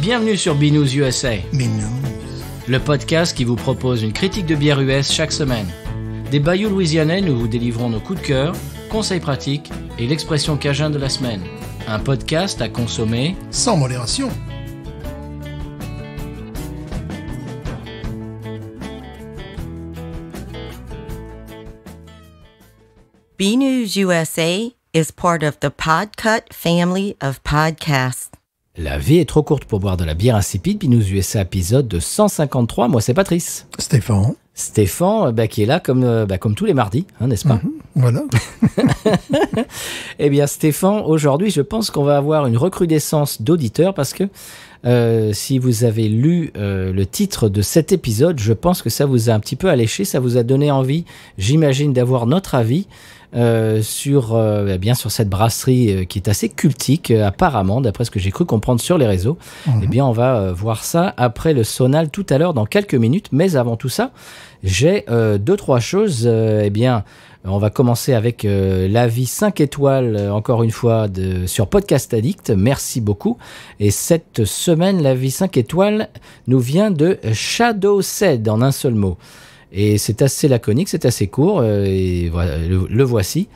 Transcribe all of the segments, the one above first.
Bienvenue sur Binous USA, Binous. le podcast qui vous propose une critique de bière US chaque semaine. Des bayous louisianais, nous vous délivrons nos coups de cœur, conseils pratiques et l'expression cajun de la semaine. Un podcast à consommer Sans modération. BNews USA is part of the Podcut family of podcasts. La vie est trop courte pour boire de la bière insipide. Binous USA épisode de 153. Moi, c'est Patrice. Stéphane, qui est là comme tous les mardis, hein, n'est-ce pas? Voilà. Eh bien, Stéphane, aujourd'hui, je pense qu'on va avoir une recrudescence d'auditeurs parce que si vous avez lu le titre de cet épisode, je pense que ça vous a un petit peu alléché, ça vous a donné envie, j'imagine, d'avoir notre avis sur cette brasserie qui est assez cultique, apparemment, d'après ce que j'ai cru comprendre sur les réseaux. Eh bien, on va voir ça après le sonal tout à l'heure, dans quelques minutes. Mais avant tout ça, j'ai 2-3 choses. On va commencer avec l'avis 5 étoiles, encore une fois, sur Podcast Addict. Merci beaucoup. Et cette semaine, l'avis 5 étoiles nous vient de Shadow Said, en un seul mot. Et c'est assez laconique, c'est assez court, et voilà, le voici.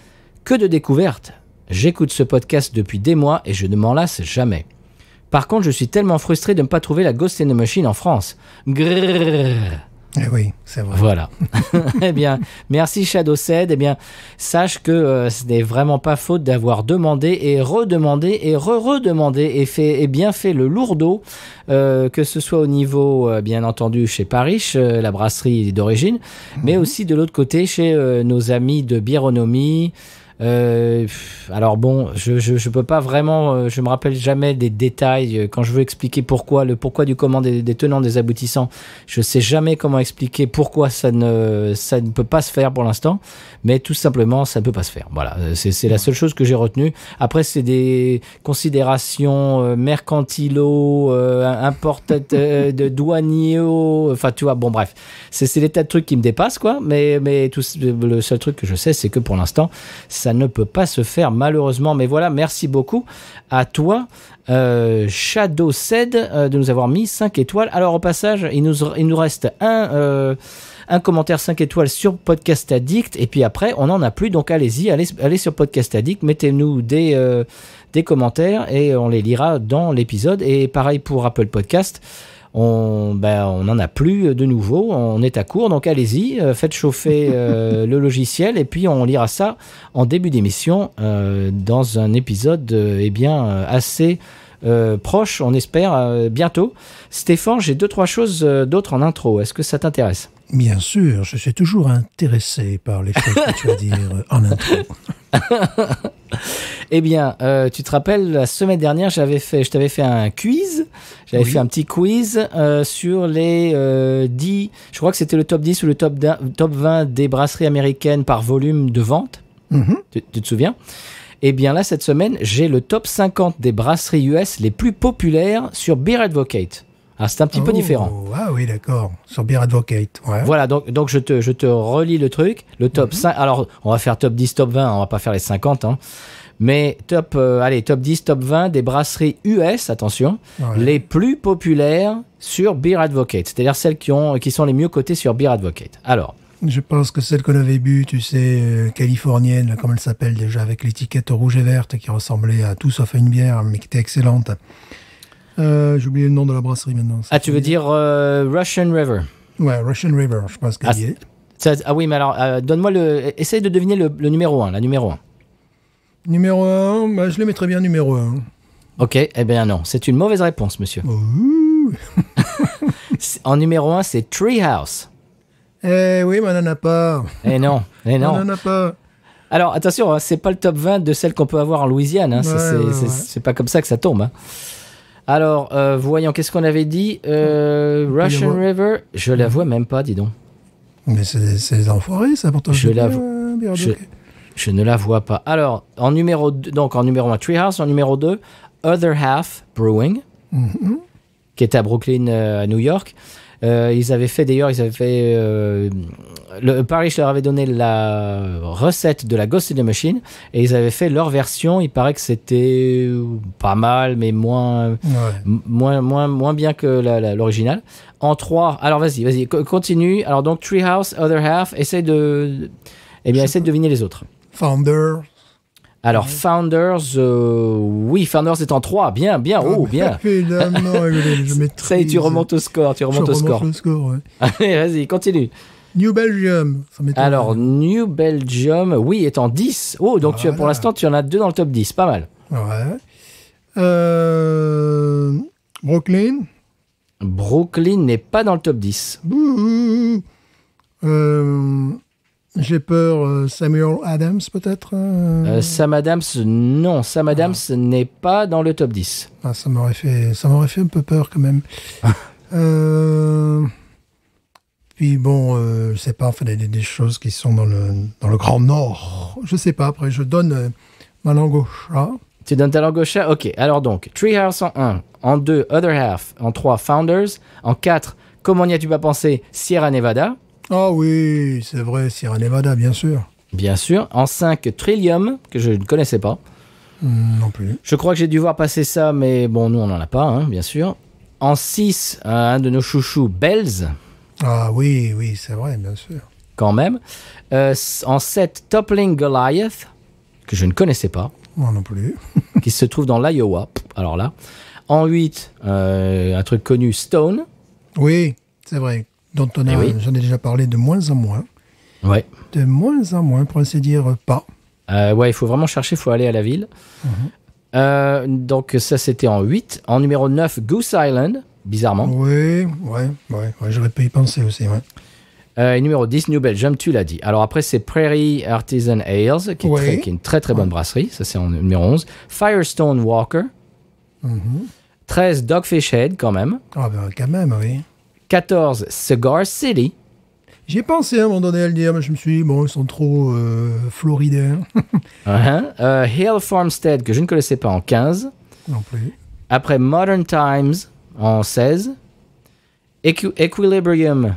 Que de découvertes! J'écoute ce podcast depuis des mois et je ne m'en lasse jamais. Par contre, je suis tellement frustré de ne pas trouver la Ghost in the Machine en France. Grrrr. Eh oui, c'est vrai. Voilà. Eh bien, merci Shadow Said. Eh bien, sache que ce n'est vraiment pas faute d'avoir demandé et redemandé et redemandé et bien fait le lourdeau, que ce soit au niveau, bien entendu, chez Parish, la brasserie d'origine, mais aussi de l'autre côté chez nos amis de Bironomie. Alors bon, je peux pas vraiment, je me rappelle jamais des détails quand je veux expliquer le pourquoi du comment des tenants, des aboutissants. Je sais jamais comment expliquer pourquoi ça ne peut pas se faire pour l'instant, mais tout simplement ça ne peut pas se faire. Voilà, c'est la seule chose que j'ai retenue. Après, c'est des considérations mercantilo, de douaniers, enfin tu vois, bon bref, c'est des tas de trucs qui me dépassent quoi, mais le seul truc que je sais, c'est que pour l'instant ça ne peut pas se faire malheureusement. Mais voilà, merci beaucoup à toi, Shadow Said, de nous avoir mis 5 étoiles. Alors au passage, il nous reste un commentaire 5 étoiles sur Podcast Addict, et puis après on n'en a plus, donc allez sur Podcast Addict, mettez-nous des commentaires et on les lira dans l'épisode. Et pareil pour Apple Podcast. On n'en a plus de nouveau, on est à court, donc allez-y, faites chauffer le logiciel et puis on lira ça en début d'émission dans un épisode assez proche, on espère bientôt. Stéphane, j'ai 2-3 choses d'autres en intro, est-ce que ça t'intéresse? Bien sûr, je suis toujours intéressé par les choses que tu vas dire en intro. Eh bien, tu te rappelles, la semaine dernière, je t'avais fait un quiz. J'avais fait un petit quiz sur les 10, je crois que c'était le top 10 ou le top 20 des brasseries américaines par volume de vente. Tu te souviens? Eh bien là, cette semaine, j'ai le top 50 des brasseries US les plus populaires sur Beer Advocate. Alors, c'est un petit peu différent. Ah oui, d'accord. Sur Beer Advocate. Ouais. Voilà, donc je te relis le truc. Le top 5. Alors, on va faire top 10, top 20. On va pas faire les 50. Hein. Mais top 10, top 20 des brasseries US, attention, les plus populaires sur Beer Advocate. C'est-à-dire celles qui sont les mieux cotées sur Beer Advocate. Alors. Je pense que celle qu'on avait bu, tu sais, californienne, là, comme elle s'appelle déjà, avec l'étiquette rouge et verte, qui ressemblait à tout sauf à une bière, mais qui était excellente. J'ai oublié le nom de la brasserie maintenant. Tu veux dire Russian River? Ouais, Russian River, je pense qu'elle y est. Oui, mais alors, donne-moi essaye de deviner le numéro 1, la numéro 1. Numéro 1, je le mettrais bien numéro 1. Ok, eh bien non, c'est une mauvaise réponse, monsieur. En numéro 1, c'est Treehouse. Eh oui, mais on n'en a pas. Eh non. On n'en a pas. Alors, attention, hein, c'est pas le top 20 de celles qu'on peut avoir en Louisiane. Hein, c'est pas comme ça que ça tombe. Hein. Alors, voyons, qu'est-ce qu'on avait dit Russian River, je la vois même pas, dis donc. Mais c'est des enfoirés, ça, pourtant. Je ne la vois pas. Alors, en numéro 1, Treehouse. En numéro 2, Other Half Brewing, qui est à Brooklyn, à New York. Ils avaient fait Parrish leur avait donné la recette de la Ghost in the Machine et ils avaient fait leur version. Il paraît que c'était pas mal, mais moins bien que l'original. En 3, alors vas-y, continue. Alors donc Treehouse, Other Half, essaie de deviner les autres. Founder. Alors, Founders, oui, Founders est en 3. Bien, bien. Évidemment, je maîtrise. Ça y est, tu remontes au score. Je remonte le score, ouais. Allez, vas-y, continue. New Belgium. Ça m'étonne. Alors, New Belgium, oui, est en 10. Oh, donc voilà. pour l'instant, tu en as 2 dans le top 10. Pas mal. Ouais. Brooklyn. Brooklyn n'est pas dans le top 10. Bouh. J'ai peur, Samuel Adams, peut-être Sam Adams, non. Sam Adams n'est pas dans le top 10. Ah, ça m'aurait fait un peu peur, quand même. Puis bon, je sais pas, enfin, des choses qui sont dans le Grand Nord. Je sais pas, après, je donne ma langue au chat. Tu donnes ta langue au chat? Ok, alors donc, Treehouse en 1, en 2, Other Half, en 3, Founders, en 4, comment n'y as-tu pas pensé, Sierra Nevada. Ah oui, c'est vrai, Sierra Nevada, bien sûr. Bien sûr. En 5, Trillium, que je ne connaissais pas. Non plus. Je crois que j'ai dû voir passer ça, mais bon, nous, on n'en a pas, hein, bien sûr. En 6, un de nos chouchous, Bells. Ah oui, c'est vrai, bien sûr. Quand même. En 7, Toppling Goliath, que je ne connaissais pas. Moi non plus. Qui se trouve dans l'Iowa. Alors là. En 8, un truc connu, Stone. Oui, c'est vrai. J'en ai déjà parlé de moins en moins. Ouais. De moins en moins, pour ainsi dire, pas. Ouais, il faut vraiment chercher, il faut aller à la ville. Donc ça, c'était en 8. En numéro 9, Goose Island, bizarrement. Oui, j'aurais pu y penser aussi, ouais. Et numéro 10, New Belgium, tu l'as dit. Alors après, c'est Prairie Artisan Ales, qui est une très très bonne brasserie. Ça, c'est en numéro 11. Firestone Walker. 13, Dogfish Head, quand même. Ah ben, quand même, oui. 14, Cigar City. J'y ai pensé à un moment donné à le dire, mais je me suis dit, bon, ils sont trop floridiens. Hill Farmstead, que je ne connaissais pas, en 15. Non plus. Après, Modern Times, en 16. Equilibrium,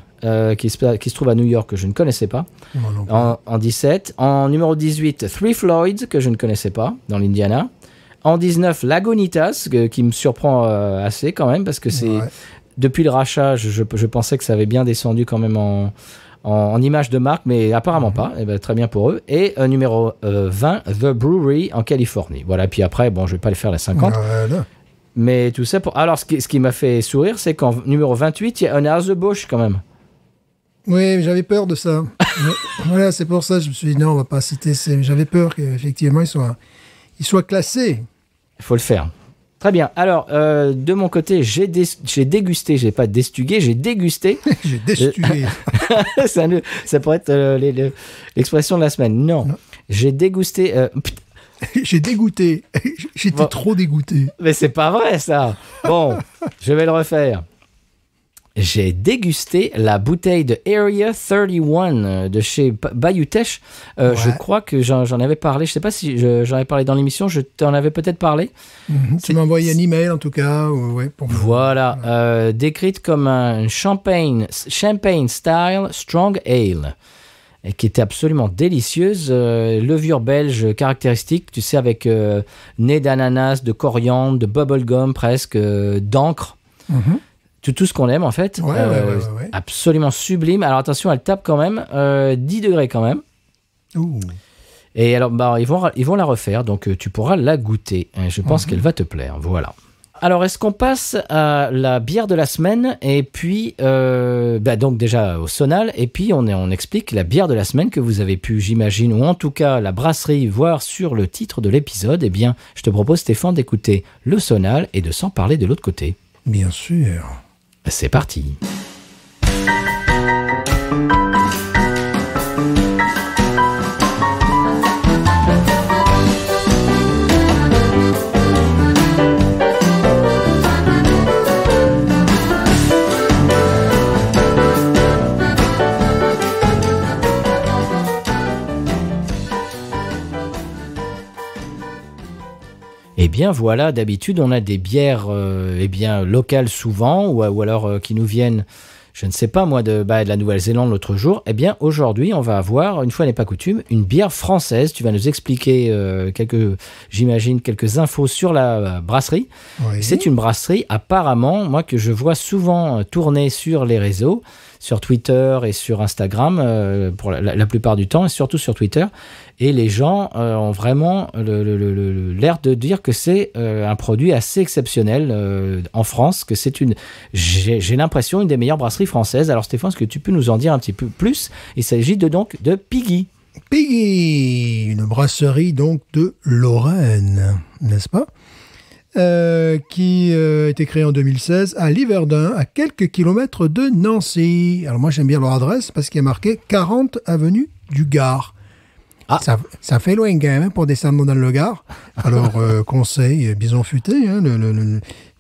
qui se trouve à New York, que je ne connaissais pas, en 17. En numéro 18, Three Floyds, que je ne connaissais pas, dans l'Indiana. En 19, Lagunitas, qui me surprend assez quand même, parce que c'est... Ouais. Depuis le rachat, je pensais que ça avait bien descendu quand même en image de marque, mais apparemment pas. Et ben, très bien pour eux. Et numéro 20, The Brewery en Californie. Voilà, puis après, bon, je vais pas les faire la 50. Voilà. Mais tout ça pour... Alors, ce qui m'a fait sourire, c'est qu'en numéro 28, il y a Anheuser-Busch quand même. Oui, j'avais peur de ça. Voilà, c'est pour ça que je me suis dit, non, on va pas citer... J'avais peur qu'effectivement, ils soient classés. Il faut le faire. Très bien. Alors, de mon côté, j'ai dégusté, j'ai pas destugué, j'ai dégusté. J'ai destugué. Ça pourrait être l'expression de la semaine. Non. J'ai dégusté... J'ai dégoûté. J'étais trop dégoûté. Mais c'est pas vrai, ça. Bon, je vais le refaire. J'ai dégusté la bouteille de Area 31 de chez Bayou Teche. Je crois que j'en avais parlé. Je sais pas si j'en avais parlé dans l'émission. Je t'en avais peut-être parlé. Tu m'as envoyé un email en tout cas. Voilà. Décrite comme un champagne style strong ale. Et qui était absolument délicieuse. Levure belge caractéristique, tu sais, avec nez d'ananas, de coriandre, de bubblegum presque, d'encre. Tout ce qu'on aime en fait. Ouais. Absolument sublime. Alors attention, elle tape quand même 10 degrés quand même. Ouh. Et alors ils vont la refaire, donc tu pourras la goûter. Je pense qu'elle va te plaire. Voilà. Alors est-ce qu'on passe à la bière de la semaine et puis donc déjà au Sonal et puis on explique la bière de la semaine que vous avez pu, j'imagine, ou en tout cas la brasserie voir sur le titre de l'épisode. Eh bien, je te propose Stéphane d'écouter le Sonal et de s'en parler de l'autre côté. Bien sûr. C'est parti. Eh bien voilà, d'habitude on a des bières locales souvent ou alors qui nous viennent je ne sais pas moi, de la Nouvelle-Zélande l'autre jour. Eh bien, aujourd'hui, on va avoir, une fois n'est pas coutume, une bière française. Tu vas nous expliquer j'imagine, quelques infos sur la brasserie. Oui. C'est une brasserie, apparemment, moi, que je vois souvent tourner sur les réseaux, sur Twitter et sur Instagram, pour la plupart du temps, et surtout sur Twitter. Et les gens ont vraiment l'air de dire que c'est un produit assez exceptionnel en France, que c'est j'ai l'impression, une des meilleures brasseries françaises. Alors Stéphane, est-ce que tu peux nous en dire un petit peu plus? Il s'agit donc de Piggy. Piggy, une brasserie donc de Lorraine, n'est-ce pas? Qui a été créée en 2016 à Liverdun, à quelques kilomètres de Nancy. Alors moi j'aime bien leur adresse parce qu'il y a marqué 40 avenue du Gard. Ah. Ça fait loin quand même pour descendre dans le Gard. Alors conseil, bison futé, hein,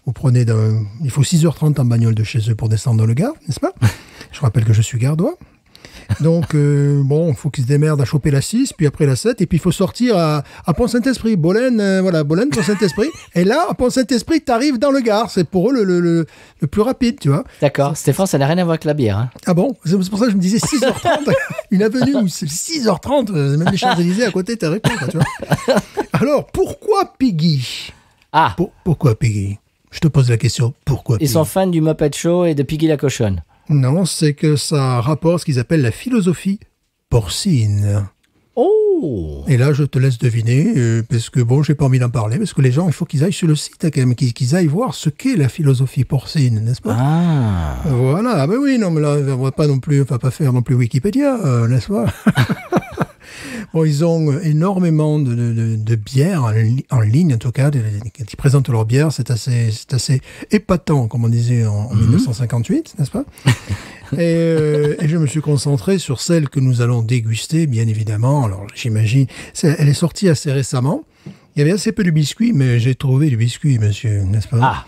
vous prenez il faut 6h30 en bagnole de chez eux pour descendre dans le Gard, n'est-ce pas? Je rappelle que je suis gardois. Donc, il faut qu'ils se démerdent à choper la 6, puis après la 7, et puis il faut sortir à Pont-Saint-Esprit. Bolène, Pont-Saint-Esprit. Et là, à Pont-Saint-Esprit, t'arrives dans le Gard. C'est pour eux le plus rapide, tu vois. D'accord. Stéphane, ça n'a rien à voir avec la bière. Hein. Ah bon? C'est pour ça que je me disais 6h30. Une avenue où c'est 6h30, même les Champs-Élysées à côté, t'arrives pas, tu vois. Alors, pourquoi Piggy? Ah. Pourquoi Piggy? Je te pose la question, pourquoi Piggy? Ils sont fans du Muppet Show et de Piggy la cochonne. Non, c'est que ça rapporte ce qu'ils appellent la philosophie porcine. Oh! Et là, je te laisse deviner, parce que j'ai pas envie d'en parler, parce que les gens, il faut qu'ils aillent sur le site, quand même, qu'ils aillent voir ce qu'est la philosophie porcine, n'est-ce pas? Ah! Voilà, ben oui, non, mais là, on va pas faire non plus Wikipédia, n'est-ce pas? Bon, ils ont énormément de bières en ligne, en tout cas, quand ils présentent leurs bières, c'est assez épatant, comme on disait en 1958, n'est-ce pas? Et je me suis concentré sur celle que nous allons déguster, bien évidemment. Alors, j'imagine, elle est sortie assez récemment. Il y avait assez peu de biscuits, mais j'ai trouvé du biscuit, monsieur, n'est-ce pas? Ah!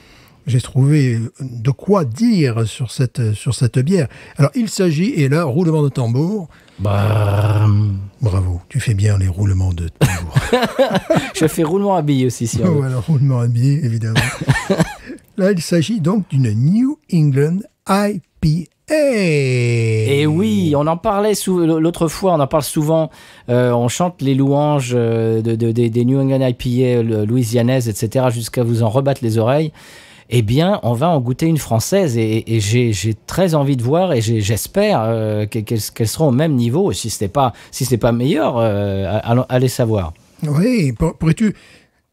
J'ai trouvé de quoi dire sur cette bière. Alors, il s'agit, et là, roulement de tambour. Bravo, tu fais bien les roulements de tambour. Je fais roulement à billes aussi, si on veut. Voilà, roulement à billes, évidemment. Là, il s'agit donc d'une New England IPA. Et oui, on en parlait l'autre fois, on en parle souvent, on chante les louanges des New England IPA louisianaises, etc., jusqu'à vous en rebattre les oreilles. Eh bien, on va en goûter une française et j'ai très envie de voir et j'espère qu'elles seront au même niveau. Si ce n'est pas meilleur, allez savoir. Oui, pourrais-tu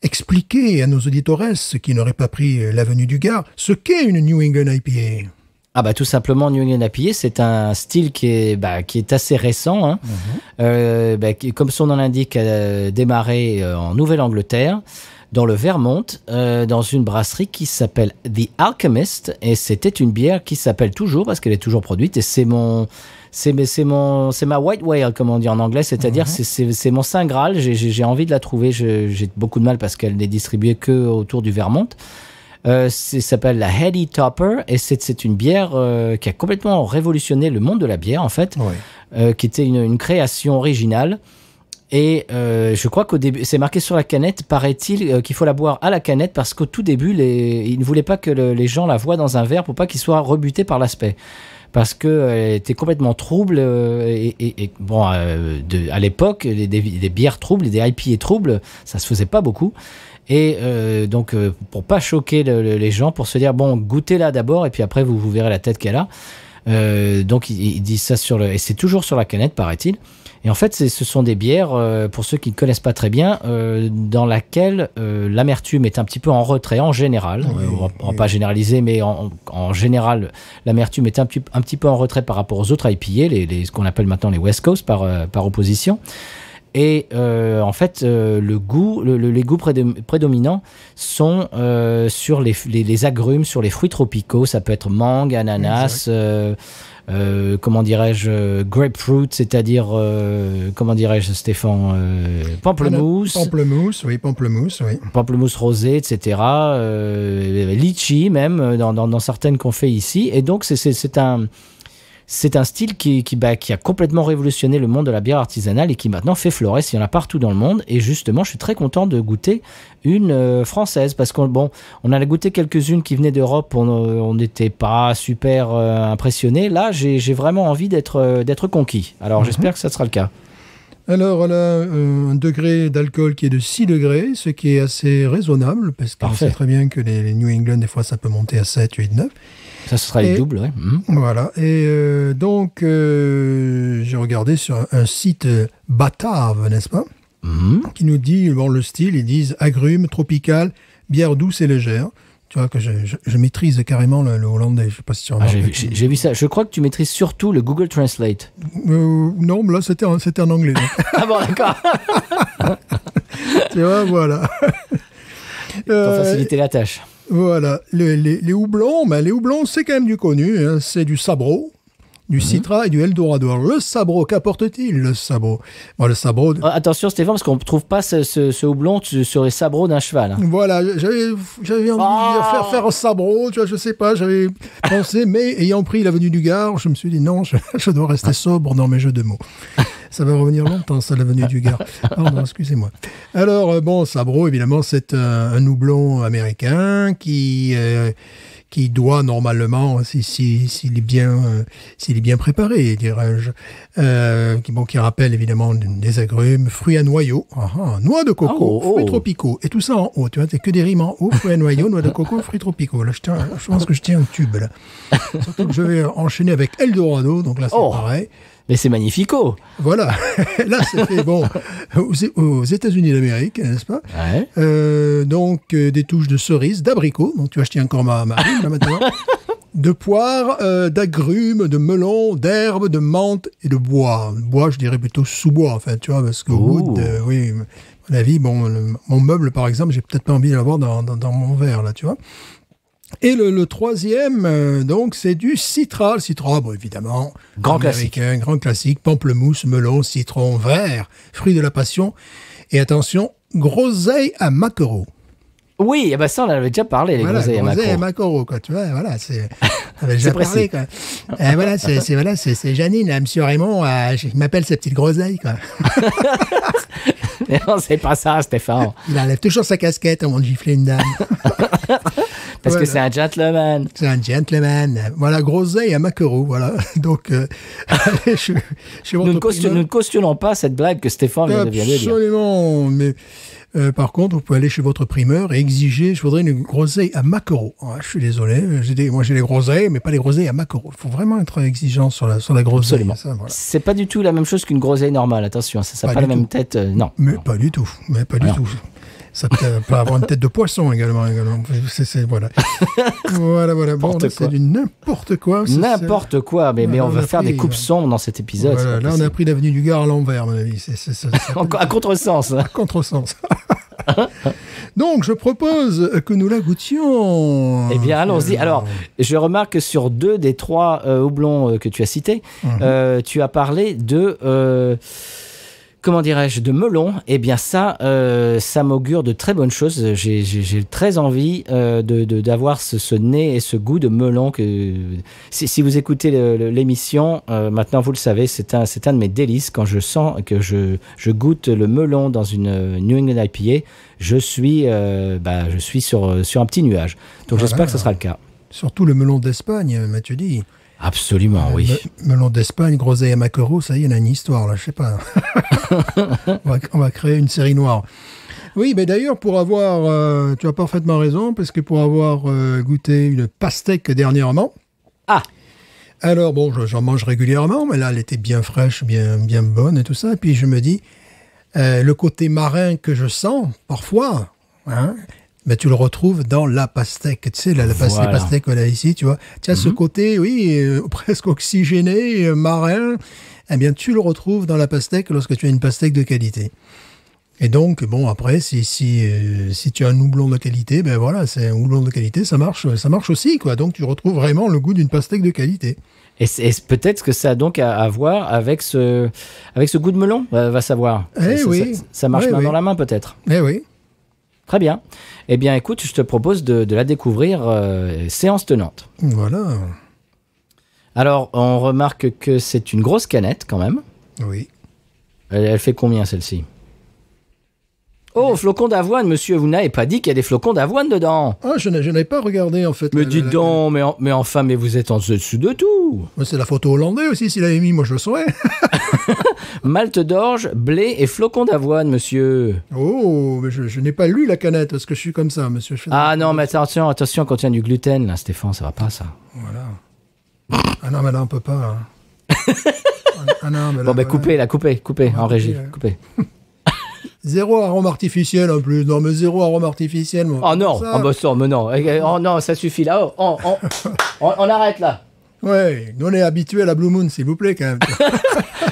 expliquer à nos auditeurs qui n'auraient pas pris l'avenue du Gard ce qu'est une New England IPA? Ah bah tout simplement, New England IPA, c'est un style qui est assez récent, hein. Qui, comme son nom l'indique, a démarré en Nouvelle-Angleterre, dans le Vermont, dans une brasserie qui s'appelle The Alchemist, et c'était une bière qui s'appelle toujours, parce qu'elle est toujours produite, et c'est ma white whale, comme on dit en anglais, c'est-à-dire c'est mon saint Graal, j'ai envie de la trouver, j'ai beaucoup de mal parce qu'elle n'est distribuée que autour du Vermont. Ça s'appelle la Heady Topper, et c'est une bière qui a complètement révolutionné le monde de la bière, en fait, qui était une création originale. Et je crois qu'au début, c'est marqué sur la canette, paraît-il, qu'il faut la boire à la canette parce qu'au tout début, ils ne voulaient pas que les gens la voient dans un verre pour pas qu'ils soient rebutés par l'aspect. Parce qu'elle était complètement trouble. À l'époque, des bières troubles, des IPA troubles, ça se faisait pas beaucoup. Et donc, pour pas choquer les gens, pour se dire, bon, goûtez-la d'abord et puis après, vous verrez la tête qu'elle a. Donc, ils disent ça et c'est toujours sur la canette, paraît-il. Et en fait, ce sont des bières, pour ceux qui ne connaissent pas très bien, dans laquelle l'amertume est un petit peu en retrait, en général. On va pas généraliser, mais en général, l'amertume est un petit peu en retrait par rapport aux autres IPA, ce qu'on appelle maintenant les West Coast par opposition. Et en fait, les goûts prédominants sont sur les agrumes, sur les fruits tropicaux. Ça peut être mangue, ananas, comment dirais-je, grapefruit, c'est-à-dire, comment dirais-je, Stéphane, pamplemousse. Pamplemousse, oui. Pamplemousse rosé, etc. Litchi même, dans certaines qu'on fait ici. Et donc, c'est c'est un style qui a complètement révolutionné le monde de la bière artisanale et qui maintenant fait florès. Il y en a partout dans le monde. Et justement, je suis très content de goûter une française parce qu'on en a goûté quelques-unes qui venaient d'Europe. On n'était pas super impressionnés. Là, j'ai vraiment envie d'être conquis. Alors, j'espère que ça sera le cas. Alors, elle a un degré d'alcool qui est de 6 degrés, ce qui est assez raisonnable, parce qu'on sait très bien que les New England, des fois, ça peut monter à 7, 8, 9. Ça, ce sera les doubles, oui. Voilà. Et donc, j'ai regardé sur un site Batave, n'est-ce pas, qui nous dit, bon, le style, ils disent agrumes, tropical, bière douce et légère. Tu vois que je maîtrise carrément le hollandais. Je sais pas si tu remarques. J'ai vu ça. Je crois que tu maîtrises surtout le Google Translate. Non, là, c'était en anglais. Ah bon, d'accord. Tu vois, voilà. Pour faciliter la tâche. Voilà. Les houblons, les houblons, c'est quand même du connu. Hein. C'est du Sabro, du Citra et du Eldorado. Alors, le Sabro, qu'apporte-t-il, le Sabro? Bon, le Sabro... Attention, Stéphane, parce qu'on ne trouve pas ce houblon sur les sabros d'un cheval. Hein. Voilà, j'avais envie de faire un Sabro, tu vois, je sais pas, j'avais pensé, mais ayant pris l'avenue du Gard, je me suis dit non, je dois rester sobre dans mes jeux de mots. Ça va revenir longtemps, ça, l'avenue du Gard. Pardon, excusez-moi. Alors, bon, Sabro, évidemment, c'est un houblon américain qui doit normalement, s'il est bien préparé, dirais-je, qui rappelle évidemment des agrumes, fruits à noyaux, noix de coco, fruits tropicaux, et tout ça en haut, tu vois, c'est que des rimes en haut, fruits à noyaux, noix de coco, fruits tropicaux. Là, je pense que je tiens un tube, là. Surtout que je vais enchaîner avec Eldorado, donc là, c'est pareil. Mais c'est magnifico. Voilà. Là, c'est fait, bon, aux États-Unis d'Amérique, n'est-ce pas? Ouais. Donc, des touches de cerise, d'abricot. Donc, tu vois, je tiens encore ma rime, là, maintenant. De poire, d'agrumes, de melon, d'herbes, de menthe et de bois. Bois, je dirais plutôt sous-bois, en fait, tu vois, parce que wood, oui, à mon avis, bon, mon meuble, par exemple, j'ai peut-être pas envie de l'avoir dans mon verre, là, tu vois. Et le troisième, donc, c'est du Citra. Le Citra, bon, évidemment, grand classique, pamplemousse, melon, citron vert, fruit de la passion. Et attention, groseille à maquereau. Oui, ça, on en avait déjà parlé, les groseilles à maquereau, quoi. Tu vois, voilà, on avait déjà parlé, quoi. Et voilà, c'est Janine, là, monsieur Raymond, il m'appelle sa petite groseille, quoi. Non, c'est pas ça, Stéphane. Il enlève toujours sa casquette avant de gifler une dame. Parce que c'est un gentleman. C'est un gentleman. Voilà, groseille à maquereau, voilà. Donc, allez, nous ne cautionnons pas cette blague que Stéphane vient de dire. Absolument, mais... par contre, vous pouvez aller chez votre primeur et exiger, je voudrais une groseille à maquereau. Je suis désolé, moi j'ai les groseilles, mais pas les groseilles à maquereau. Il faut vraiment être exigeant sur la groseille. Absolument. Ça, voilà. C'est pas du tout la même chose qu'une groseille normale, attention, ça n'a pas la même tête, non. Mais pas du tout, Ça peut avoir une tête de poisson également. Voilà. Voilà. Bon, là, c'est du n'importe quoi. N'importe quoi, mais on va faire des coupes sombres dans cet épisode. Voilà, là, on a pris l'avenue du Gard à l'envers, à mon avis. À contresens. À contresens. Donc, je propose que nous la goûtions. Eh bien, allons-y. Alors, je remarque que sur 2 des 3 houblons que tu as cités, tu as parlé de... comment dirais-je, de melon. Eh bien ça m'augure de très bonnes choses. J'ai très envie d'avoir ce nez et ce goût de melon. Si vous écoutez l'émission, maintenant vous le savez, c'est un de mes délices. Quand je sens que je goûte le melon dans une New England IPA, je suis sur un petit nuage. Donc j'espère que ce sera le cas. Surtout le melon d'Espagne, Mathieu dit. Absolument, oui. Melon d'Espagne, groseille à maquereau, ça y est, il y a une histoire, là, je sais pas. on va créer une série noire. Oui, mais d'ailleurs, pour avoir... tu as parfaitement raison, parce que pour avoir goûté une pastèque dernièrement... Ah. Alors, bon, j'en mange régulièrement, mais là, elle était bien fraîche, bien bonne et tout ça. Et puis, je me dis, le côté marin que je sens, parfois... Mais tu le retrouves dans la pastèque, tu sais, les pastèques qu'on a ici, tu vois. Tu as ce côté, oui, presque oxygéné, marin. Eh bien, tu le retrouves dans la pastèque lorsque tu as une pastèque de qualité. Et donc, bon, après, si tu as un houblon de qualité, ben voilà, c'est un houblon de qualité, ça marche aussi, quoi. Donc, tu retrouves vraiment le goût d'une pastèque de qualité. Et peut-être que ça a donc à voir avec ce goût de melon, va savoir. Ça marche main dans la main, peut-être. Oui. Très bien. Eh bien, écoute, je te propose de la découvrir séance tenante. Voilà. Alors, on remarque que c'est une grosse canette quand même. Oui. Elle fait combien celle-ci? Oh, flocons d'avoine, monsieur, vous n'avez pas dit qu'il y a des flocons d'avoine dedans. Ah, je n'avais pas regardé en fait. Mais dites donc, mais enfin, mais vous êtes en dessous de tout. C'est la photo hollandais aussi, s'il avait mis, moi je le saurais. Malte d'orge, blé et flocons d'avoine, monsieur. Oh, mais je n'ai pas lu la canette parce que je suis comme ça, monsieur. Ah non, mais attention, contient du gluten, là, Stéphane, ça va pas, ça. Voilà. Ah non, mais là, on peut pas. Ah non, mais là, Bon, ben voilà. coupez, en régie, coupez. Zéro arôme artificiel en plus. Non, mais zéro arôme artificiel. Moi. Oh non, Ça. oh, bah, ça, mais non. Oh non, ça suffit là. Oh, on arrête là. Ouais, nous on est habitués à la Blue Moon, s'il vous plaît, quand même.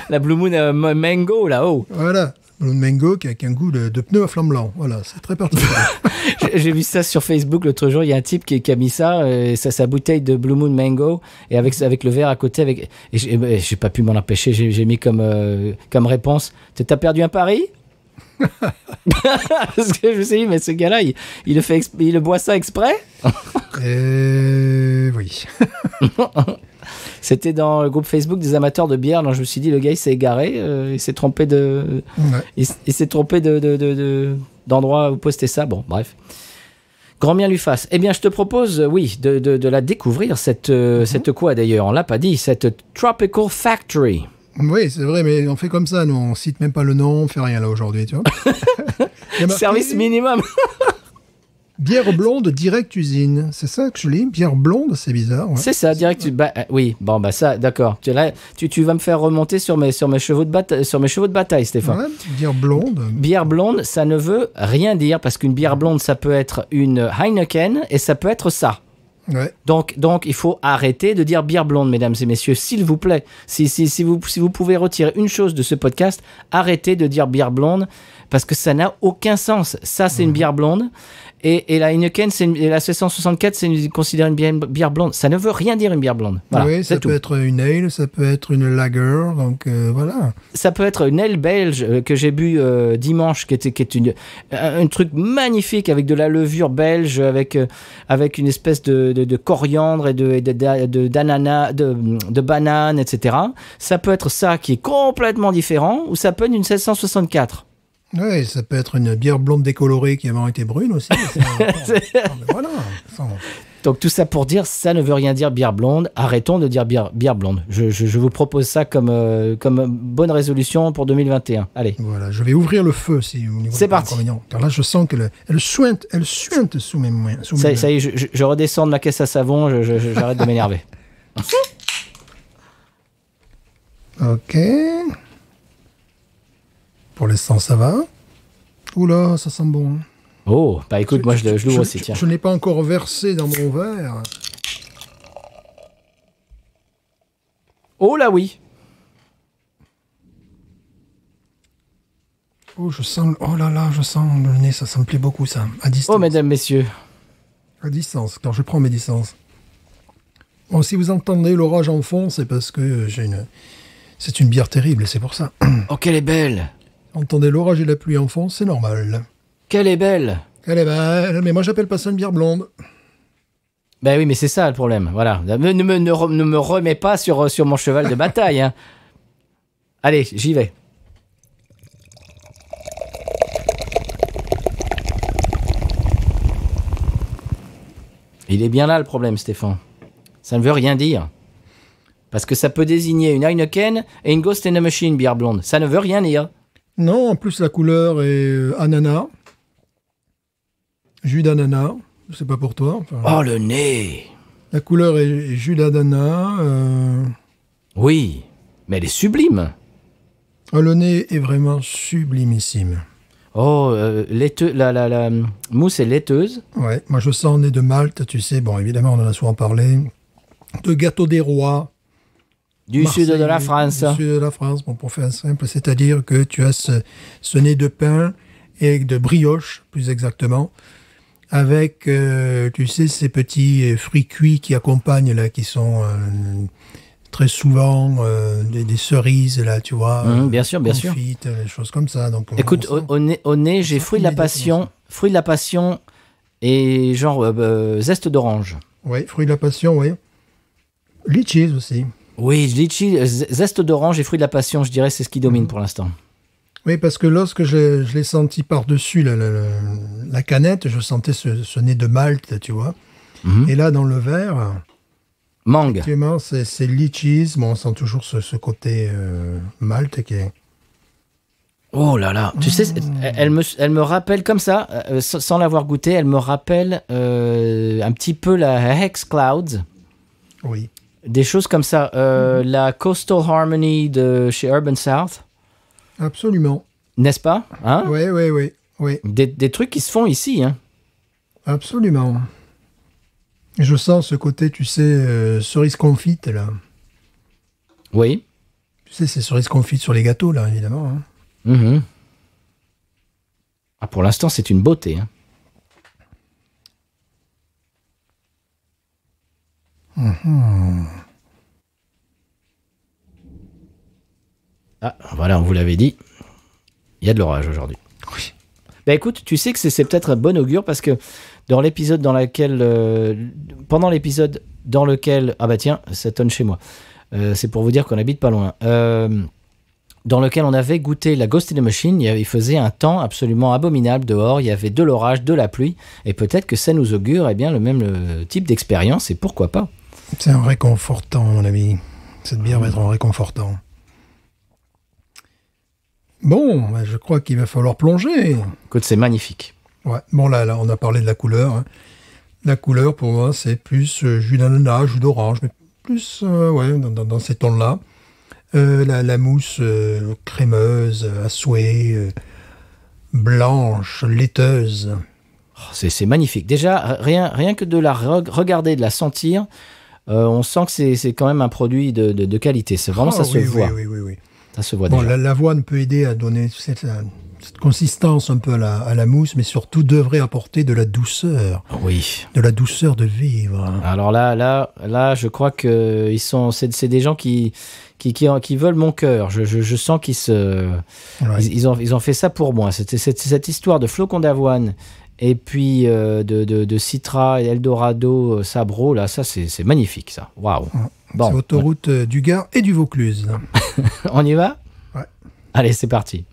La Blue Moon Mango, là-haut. Voilà. Blue Moon Mango qui a un goût de pneu à flamme blanc. Voilà, c'est très particulier. J'ai vu ça sur Facebook l'autre jour. Il y a un type qui a mis ça, sa bouteille de Blue Moon Mango, et avec le verre à côté. Et j'ai pas pu m'en empêcher. J'ai mis comme réponse: t'as perdu un pari? Parce que je me suis dit, mais ce gars-là, il le boit ça exprès? Oui. C'était dans le groupe Facebook des amateurs de bière. Donc je me suis dit, le gars, il s'est égaré. Il s'est trompé de. Ouais. Il s'est trompé d'endroit où poster ça. Bon, bref. Grand bien lui fasse. Eh bien, je te propose, oui, de la découvrir, cette quoi d'ailleurs? On l'a pas dit, cette Tropical Factory. Oui, c'est vrai, mais on fait comme ça, nous, on cite même pas le nom, on fait rien là aujourd'hui, tu vois. Il y a marqué Service minimum. bière blonde direct usine, c'est ça que je lis. Bière blonde, c'est bizarre. Ouais. C'est ça, direct. Oui, bon, bah ça, d'accord. Tu vas me faire remonter sur mes chevaux de bataille, Stéphane. Ouais, bière blonde. Bière blonde, ça ne veut rien dire parce qu'une bière blonde, ça peut être une Heineken et ça peut être ça. Ouais. Donc, il faut arrêter de dire bière blonde, mesdames et messieurs, s'il vous plaît. Si vous pouvez retirer une chose de ce podcast, arrêtez de dire bière blonde parce que ça n'a aucun sens. Ça, c'est une bière blonde. Et la Heineken, et la 764, c'est considéré une bière blonde. Ça ne veut rien dire une bière blonde. Voilà, oui, ça peut être une ale, ça peut être une lager, donc voilà. Ça peut être une ale belge que j'ai bu dimanche, qui est un truc magnifique avec de la levure belge, avec une espèce de coriandre et d'ananas, de banane, etc. Ça peut être ça qui est complètement différent, ou ça peut être une 764. Oui, ça peut être une bière blonde décolorée qui avant été brune aussi. Voilà. Donc tout ça pour dire, ça ne veut rien dire bière blonde. Arrêtons de dire bière blonde. Je vous propose ça comme bonne résolution pour 2021. Allez. Voilà, je vais ouvrir le feu si vous voulez. C'est parti. Car là, je sens qu'elle suinte sous mes mains. Ça y est, je redescends de ma caisse à savon, j'arrête de m'énerver. Ok. Pour l'instant, ça va. Oula, ça sent bon. Oh, bah écoute, moi je l'ouvre aussi, tiens. Je n'ai pas encore versé dans mon verre. Oh là oui. Oh, oh là là, je sens le nez, ça me plaît beaucoup ça. À distance. Oh mesdames, messieurs. À distance, quand je prends mes distances. Bon, si vous entendez l'orage en fond, c'est parce que c'est une bière terrible, c'est pour ça. Oh, qu'elle est belle. Entendez l'orage et la pluie en fond, c'est normal. Qu'elle est belle. Elle est belle, mais moi j'appelle pas ça une bière blonde. Ben oui, mais c'est ça le problème. Voilà. Ne me remets pas sur mon cheval de bataille. Hein. Allez, j'y vais. Il est bien là le problème, Stéphane. Ça ne veut rien dire. Parce que ça peut désigner une Heineken et une Ghost in the Machine bière blonde. Ça ne veut rien dire. Non, en plus la couleur est ananas. Jus d'ananas. C'est pas pour toi. Enfin, Oh, le nez. la couleur est jus d'ananas. Oui, mais elle est sublime. Le nez est vraiment sublimissime. Oh, la mousse est laiteuse. Ouais, moi je sens nez de Malte, tu sais. Bon, évidemment, on en a souvent parlé. De gâteau des rois. Du Marseille, sud de la France. Du sud de la France, bon, pour faire simple, c'est-à-dire que tu as ce nez de pain et de brioche, plus exactement, avec, tu sais, ces petits fruits cuits qui accompagnent, là, qui sont très souvent des cerises, là, tu vois. Bien sûr, bien sûr. Confites, des choses comme ça. Donc, Écoute, au nez, j'ai fruit de la passion et genre zeste d'orange. Oui, fruit de la passion, oui. Litchis aussi. Oui, litchi, zeste d'orange et fruit de la passion, je dirais, c'est ce qui domine pour l'instant. Oui, parce que lorsque je l'ai senti par-dessus la canette, je sentais ce nez de malt, tu vois. Et là, dans le verre, Mangue. effectivement, c'est litchis. Bon, on sent toujours ce côté malt qui est... Oh là là, tu sais, elle me rappelle comme ça, sans l'avoir goûté, elle me rappelle un petit peu la Hex Clouds, Oui. des choses comme ça, la Coastal Harmony de chez Urban South, Absolument. n'est-ce pas, hein? Oui. Des trucs qui se font ici, hein. Absolument. Je sens ce côté, tu sais, cerise confite, là. Oui. Tu sais, c'est cerise confite sur les gâteaux, là, évidemment. Hein. Mhm. Ah, pour l'instant, c'est une beauté, hein. Ah, voilà, on vous l'avait dit. Il y a de l'orage aujourd'hui. Oui. Bah écoute, tu sais que c'est peut-être un bon augure parce que dans l'épisode dans lequel... pendant l'épisode dans lequel... Ah bah tiens, ça tonne chez moi. C'est pour vous dire qu'on habite pas loin. Dans lequel on avait goûté la Ghost in the Machine, il faisait un temps absolument abominable dehors, il y avait de l'orage, de la pluie, et peut-être que ça nous augure eh bien, le type d'expérience, et pourquoi pas. C'est un réconfortant, mon ami. Cette bière va être un réconfortant. Bon, ben, je crois qu'il va falloir plonger. Écoute, c'est magnifique. Ouais. Bon, là, on a parlé de la couleur. Hein. La couleur, pour moi, c'est plus jus d'ananas, jus d'orange, mais plus dans ces tons-là. La mousse crémeuse, à souhait, blanche, laiteuse. Oh, c'est magnifique. Déjà, rien que de la regarder, de la sentir, on sent que c'est quand même un produit de qualité. C'est vraiment, ça se voit. Oui. Ça se voit Bon, déjà. l'avoine peut aider à donner cette consistance un peu à la mousse, mais surtout devrait apporter de la douceur. Oui. De la douceur de vivre. Alors là, je crois que c'est des gens qui veulent mon cœur. Je sens qu'ils Ouais. ils ont fait ça pour moi. C'était cette histoire de flocons d'avoine et puis de Citra et Eldorado Sabro. Là, ça c'est magnifique ça. Waouh. Bon, C'est autoroute du Gard et du Vaucluse. on y va? Ouais. Allez, c'est parti.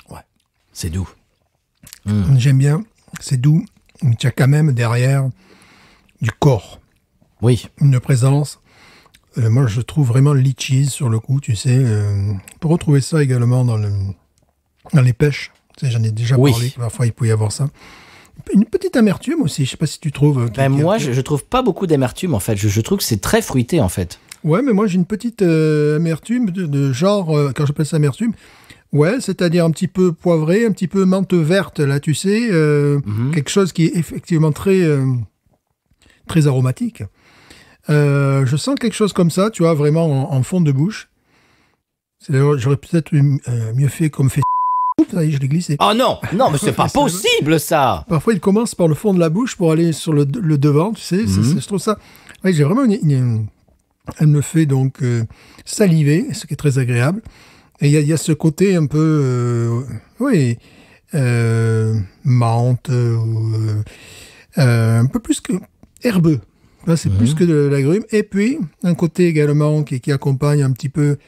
Ouais. C'est doux. J'aime bien, c'est doux, mais tu as quand même derrière du corps, Oui. une présence. Moi, je trouve vraiment litchis sur le coup, tu sais. On peut retrouver ça également dans les pêches. Tu sais, j'en ai déjà Oui. parlé, parfois il peut y avoir ça. Une petite amertume aussi, je sais pas si tu trouves. Moi, je trouve pas beaucoup d'amertume en fait. Je trouve que c'est très fruité en fait. Ouais, mais moi j'ai une petite amertume de genre, quand j'appelle ça amertume, ouais, c'est-à-dire un petit peu poivré, un petit peu menthe verte, là, tu sais, quelque chose qui est effectivement très aromatique. Je sens quelque chose comme ça, tu vois, vraiment en fond de bouche. J'aurais peut-être mieux fait comme fait. Oups, ça y est, je l'ai glissé. Oh non, mais c'est pas possible ça. Parfois, il commence par le fond de la bouche pour aller sur le devant, tu sais. Je trouve ça. Oui, j'ai vraiment elle me fait donc saliver, ce qui est très agréable. Et il y a ce côté un peu, menthe, un peu plus que herbeux. Là, c'est plus que de l'agrume. Et puis, un côté également qui accompagne un petit peu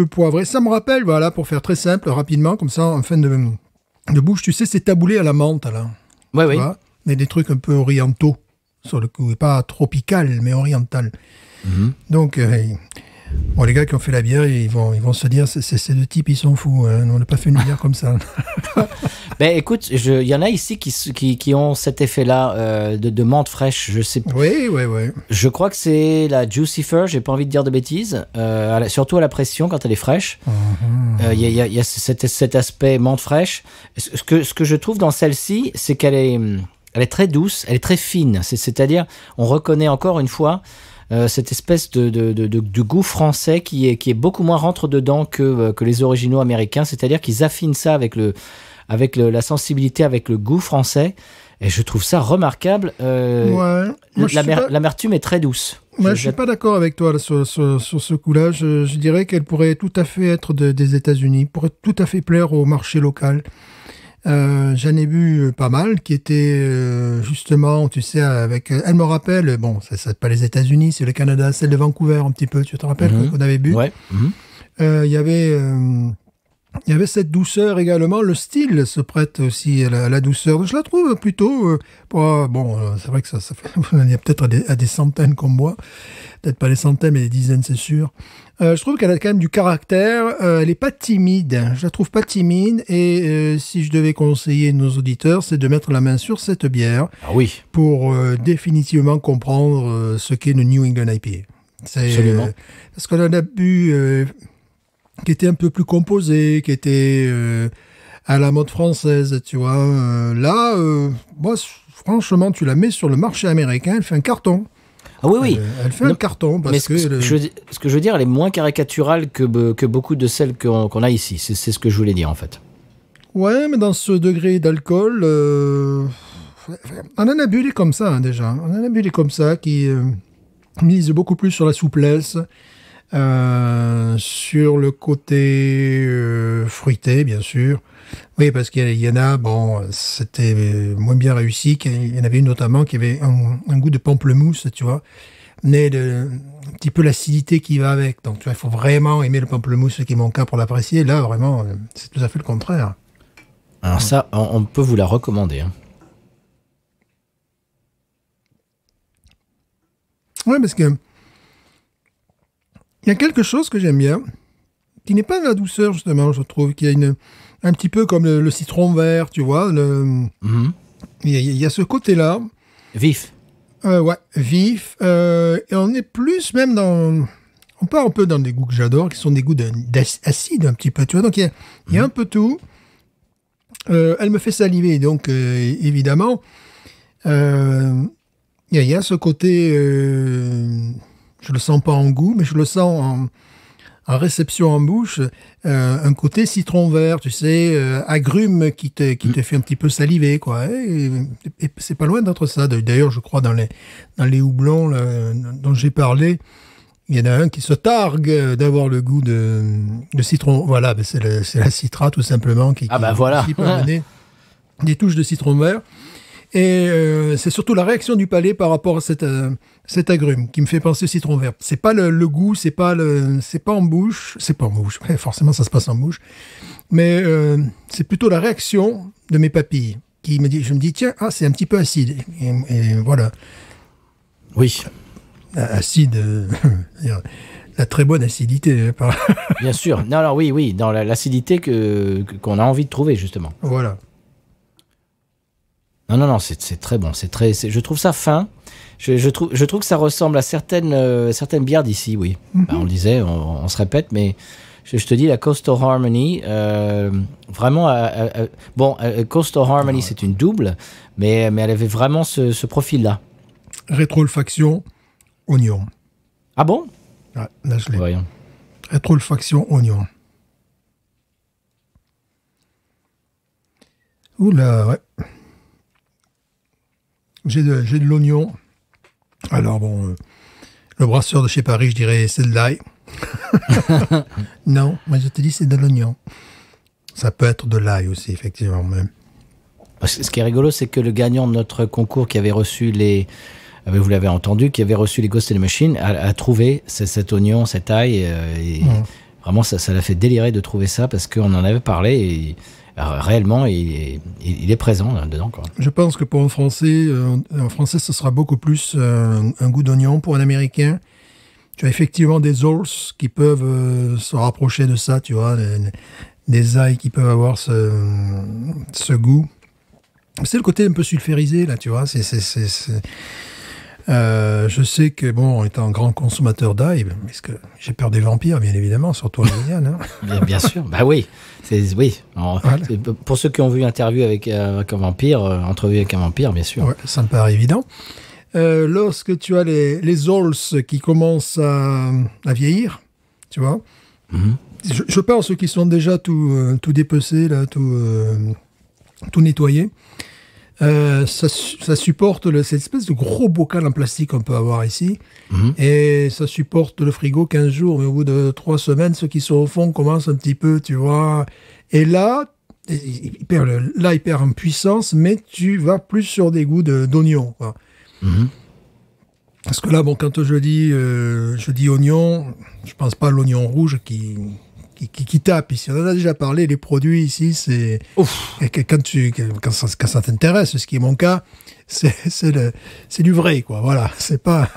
poivré. Ça me rappelle, voilà, pour faire très simple, rapidement, comme ça, en fin de bouche, tu sais, c'est taboulé à la menthe, là. Ouais, Tu oui. vois, mais des trucs un peu orientaux, sur le coup. Pas tropical, mais oriental. Donc, bon, les gars qui ont fait la bière, ils vont se dire, ces deux types, ils sont fous. Hein. On n'a pas fait une bière comme ça. Ben écoute, il y en a ici qui ont cet effet-là de menthe fraîche. Je sais. Oui. Je crois que c'est la Jucifer. J'ai pas envie de dire de bêtises. Surtout à la pression quand elle est fraîche. Il y a cet aspect menthe fraîche. Ce que je trouve dans celle-ci, c'est qu'elle est très douce, elle est très fine. C'est-à-dire, on reconnaît encore une fois cette espèce de goût français qui est beaucoup moins rentre-dedans que les originaux américains. C'est-à-dire qu'ils affinent ça avec la sensibilité, avec le goût français. Et je trouve ça remarquable. Ouais. Moi, L'amertume est très douce. Moi, je suis pas d'accord avec toi là, sur ce coup-là. Je dirais qu'elle pourrait tout à fait être des États-Unis, pourrait tout à fait plaire au marché local. J'en ai vu pas mal qui étaient justement, tu sais, avec. Elle me rappelle, bon, c'est pas les États-Unis, c'est le Canada, celle de Vancouver un petit peu. Tu te rappelles qu'on avait bu? Ouais. Il y avait cette douceur également. Le style se prête aussi à la douceur. Je la trouve plutôt. C'est vrai que ça fait. Il y a peut-être à des centaines comme moi. Peut-être pas des centaines, mais des dizaines, c'est sûr. Je trouve qu'elle a quand même du caractère. Elle n'est pas timide. Je la trouve pas timide. Et si je devais conseiller nos auditeurs, c'est de mettre la main sur cette bière. Ah oui. Pour définitivement comprendre ce qu'est une New England IPA. Absolument. Parce qu'on en a bu qui était un peu plus composé, qui était à la mode française, tu vois. Moi, franchement, tu la mets sur le marché américain, elle fait un carton. Ah oui. Elle fait un carton parce ce que je veux dire, elle est moins caricaturale que beaucoup de celles qu'on a ici. C'est ce que je voulais dire, en fait. Ouais, mais dans ce degré d'alcool, on en a bu des comme ça, hein, déjà. On en a bu des comme ça qui misent beaucoup plus sur la souplesse, sur le côté fruité, bien sûr. Oui, parce qu'il y en a, bon, c'était moins bien réussi. Il y en avait une notamment qui avait un goût de pamplemousse, tu vois. Mais un petit peu l'acidité qui va avec. Donc, tu vois, il faut vraiment aimer le pamplemousse, qui est mon cas pour l'apprécier. Là, vraiment, c'est tout à fait le contraire. Alors ça, on peut vous la recommander. Hein. Ouais, parce que il y a quelque chose que j'aime bien, qui n'est pas de la douceur, justement, je trouve, qui a un petit peu comme le citron vert, tu vois. Il y a ce côté-là. Vif. Ouais, vif. Et on est plus même dans... On part un peu dans des goûts que j'adore, qui sont des goûts d'acide, un petit peu, tu vois. Donc, il y a un peu tout. Elle me fait saliver, donc, évidemment. Il y a ce côté... je le sens pas en goût, mais je le sens en réception en bouche, un côté citron vert, tu sais, agrume qui te fait un petit peu saliver, quoi. Et c'est pas loin d'être ça. D'ailleurs, je crois dans les houblons là, dont j'ai parlé, il y en a un qui se targue d'avoir le goût de citron. Voilà, ben c'est la citra tout simplement qui voilà. peut amener des touches de citron vert. Et c'est surtout la réaction du palais par rapport à cet agrume qui me fait penser au citron vert. C'est pas le goût, c'est pas en bouche, ouais, forcément ça se passe en bouche, mais c'est plutôt la réaction de mes papilles je me dis tiens, c'est un petit peu acide et voilà. Oui. Acide, la très bonne acidité. Bien sûr. Non, alors oui, dans l'acidité qu'on a envie de trouver justement. Voilà. Non, c'est très bon. Je trouve ça fin. Je trouve que ça ressemble à certaines bières d'ici, oui. Mm-hmm. On le disait, on se répète, mais je te dis, la Coastal Harmony, vraiment... Coastal Harmony, c'est une double, mais elle avait vraiment ce profil-là. Rétro-olfaction, oignon. Ah bon? Ouais, là, je l'ai. Voyons. Rétro-olfaction, oignon. Oula, ouais. J'ai de l'oignon. Alors bon, le brasseur de chez Paris, je dirais, c'est de l'ail. Non, moi je te dis, c'est de l'oignon. Ça peut être de l'ail aussi, effectivement. Même. Ce qui est rigolo, c'est que le gagnant de notre concours qui avait reçu vous l'avez entendu, qui avait reçu les Ghost in the Machine, a trouvé cet oignon, cet ail. Vraiment, ça l'a fait délirer de trouver ça parce qu'on en avait parlé et... réellement, il est présent dedans, quoi. Je pense que pour un Français, ce sera beaucoup plus un goût d'oignon. Pour un Américain, tu as effectivement des ols qui peuvent se rapprocher de ça, tu vois, des ailes qui peuvent avoir ce goût. C'est le côté un peu sulfurisé, là, tu vois. Je sais que, bon, étant un grand consommateur d'ail, parce que j'ai peur des vampires, bien évidemment, surtout en Louisiane. Hein. Bien sûr, bah oui. Voilà. Pour ceux qui ont vu une interview avec un vampire, entrevue avec un vampire, bien sûr. Ouais, ça me paraît évident. Lorsque tu as les ols qui commencent à vieillir, tu vois, je pense ceux qui sont déjà tout dépecés, là, tout nettoyés, Ça supporte cette espèce de gros bocal en plastique qu'on peut avoir ici. Et ça supporte le frigo 15 jours, mais au bout de 3 semaines, ceux qui sont au fond commencent un petit peu, tu vois. Et là, il perd en puissance, mais tu vas plus sur des goûts d'oignon, quoi. Parce que là, bon, quand je dis oignon, je pense pas à l'oignon rouge qui tape ici. On en a déjà parlé, les produits ici, c'est... Et quand ça t'intéresse, ce qui est mon cas, c'est du vrai, quoi. Voilà, c'est pas...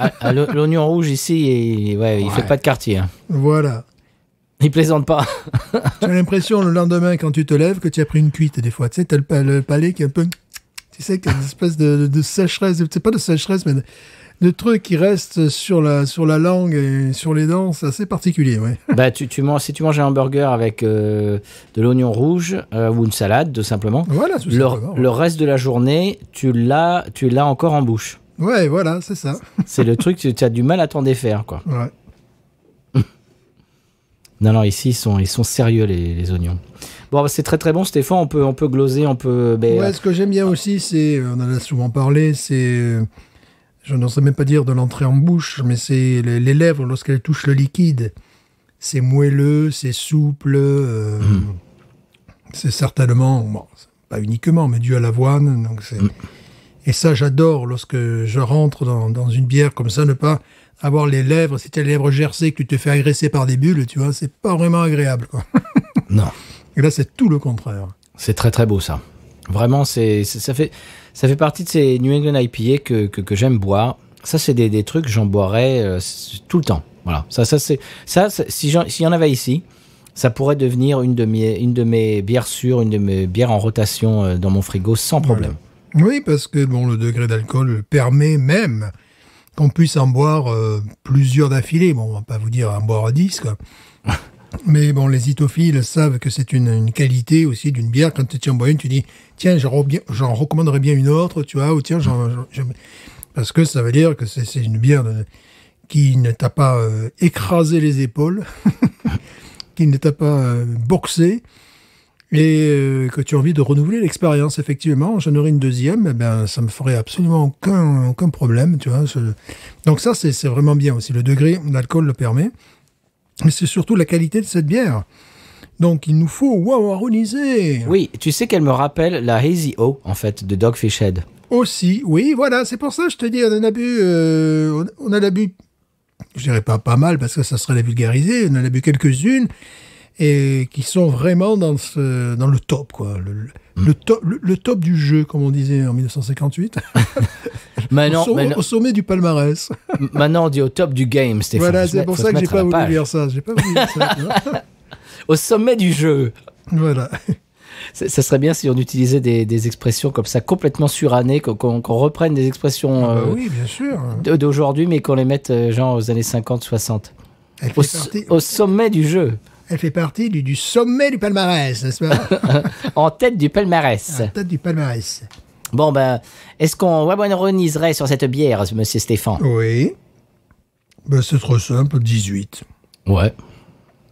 L'oignon rouge ici, il fait pas de quartier. Hein. Voilà. Il plaisante pas. Tu as l'impression, le lendemain, quand tu te lèves, que tu as pris une cuite, des fois. Tu sais, tu as le palais qui est un peu... Tu sais, qu'il y a une espèce de sécheresse. C'est pas de sécheresse, mais de trucs qui restent sur la langue et sur les dents. C'est assez particulier, ouais. Bah, si tu manges un hamburger avec de l'oignon rouge ou une salade, tout simplement, voilà, tout simplement. Le reste de la journée, tu l'as encore en bouche. Ouais, voilà, c'est ça. C'est le truc, tu as du mal à t'en défaire, quoi. Ouais. Non, ici, ils sont sérieux, les oignons. Bon, bah, c'est très très bon, Stéphane. On peut gloser, on peut... Ouais, ce que j'aime bien aussi, c'est... On en a souvent parlé, c'est... Je n'oserais même pas dire de l'entrée en bouche, mais c'est les lèvres, lorsqu'elles touchent le liquide. C'est moelleux, c'est souple. C'est certainement... Bon, pas uniquement, mais dû à l'avoine. Donc Et ça, j'adore lorsque je rentre dans une bière comme ça, ne pas... avoir les lèvres, si tu as les lèvres gercées, que tu te fais agresser par des bulles, tu vois, c'est pas vraiment agréable, quoi. Non. Et là, c'est tout le contraire. C'est très très beau, ça. Vraiment, ça fait partie de ces New England IPA que j'aime boire. Ça, c'est des trucs, j'en boirais tout le temps. Voilà. S'il y en avait ici, ça pourrait devenir une de mes bières sûres, une de mes bières en rotation dans mon frigo sans problème. Voilà. Oui, parce que bon, le degré d'alcool permet même qu'on puisse en boire plusieurs d'affilée. Bon, on va pas vous dire en boire 10, quoi. Mais bon, les itophiles savent que c'est une qualité aussi d'une bière. Quand tu en bois une, tu dis, tiens, j'en recommanderais bien une autre, tu vois, ou tiens, parce que ça veut dire que c'est une bière qui ne t'a pas écrasé les épaules, qui ne t'a pas boxé, et que tu as envie de renouveler l'expérience. Effectivement, j'en aurais une deuxième, eh ben, ça me ferait absolument aucun problème, tu vois. Donc ça, c'est vraiment bien aussi. Le degré d'alcool le permet. Mais c'est surtout la qualité de cette bière. Donc, il nous faut harmoniser. Oui, tu sais qu'elle me rappelle la Hazy O, en fait, de Dogfish Head. Aussi, oui, voilà, c'est pour ça que je te dis, on en a bu, je dirais pas mal, parce que ça serait la vulgariser, on en a bu quelques-unes, et qui sont vraiment dans le top, quoi. Le top du jeu, comme on disait en 1958. Au sommet du palmarès. Maintenant, on dit au top du game, Stéphane. Voilà, c'est pour ça que j'ai pas voulu dire ça. Au sommet du jeu. Voilà. Ça serait bien si on utilisait des expressions comme ça, complètement surannées, qu'on reprenne des expressions oui, bien sûr. D'aujourd'hui, mais qu'on les mette genre aux années 50-60. Au sommet du jeu. Elle fait partie du sommet du palmarès, n'est-ce pas? En tête du palmarès. En tête du palmarès. Bon, ben, est-ce qu'on weboniserait sur cette bière, monsieur Stéphane? Oui. Ben, c'est trop simple, 18. Ouais.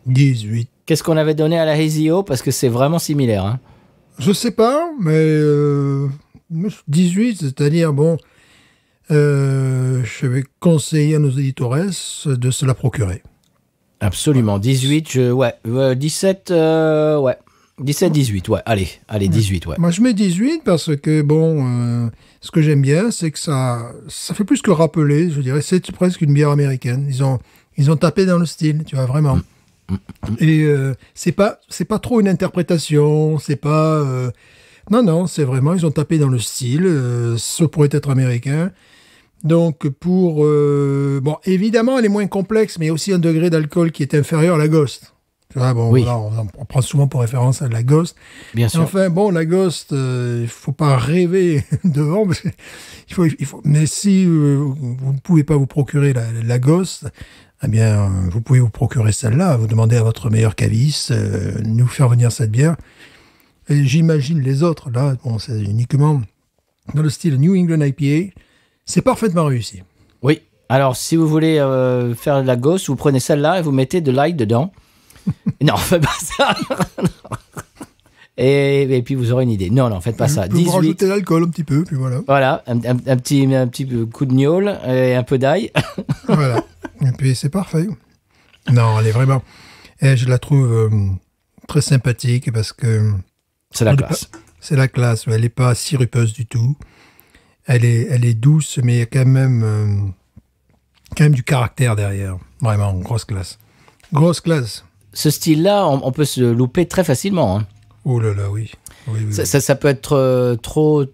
18. Qu'est-ce qu'on avait donné à la Hazy O? Parce que c'est vraiment similaire. Hein. Je sais pas, mais 18, c'est-à-dire, bon, je vais conseiller à nos éditeurs de se la procurer. Absolument. 18, 17, ouais. 17, 18, ouais. Allez, 18, ouais. Moi, je mets 18 parce que, bon, ce que j'aime bien, c'est que ça fait plus que rappeler, je dirais, c'est presque une bière américaine. Ils ont tapé dans le style, tu vois, vraiment. Et c'est pas trop une interprétation, c'est pas... Non, c'est vraiment, ils ont tapé dans le style, ce pourrait être américain. Donc, bon, évidemment, elle est moins complexe, mais il y a aussi un degré d'alcool qui est inférieur à la Ghost. Tu vois, bon, oui. Voilà, on prend souvent pour référence à la Ghost. Bien sûr. Enfin, bon, la Ghost, il faut pas rêver devant, parce que il faut. Mais si vous ne pouvez pas vous procurer la Ghost, eh bien, vous pouvez vous procurer celle-là. Vous demandez à votre meilleur caviste de nous faire venir cette bière. Et j'imagine les autres, là, bon, c'est uniquement dans le style New England IPA. C'est parfaitement réussi. Oui. Alors, si vous voulez faire de la Ghost, vous prenez celle-là et vous mettez de l'ail dedans. Non, faites pas ça. Et puis vous aurez une idée. Non, faites pas ça. Vous 18. rajoutez l'alcool un petit peu, puis voilà. Voilà, un petit coup de gnôle et un peu d'ail. Voilà. Et puis c'est parfait. Non, elle est vraiment... Et je la trouve très sympathique parce que... C'est la classe. C'est la classe. Elle n'est pas sirupeuse du tout. Elle est douce, mais il y a quand même du caractère derrière. Vraiment, grosse classe. Grosse classe. Ce style-là, on peut se louper très facilement. Hein. Oh là là, oui. Oui. Ça peut être trop...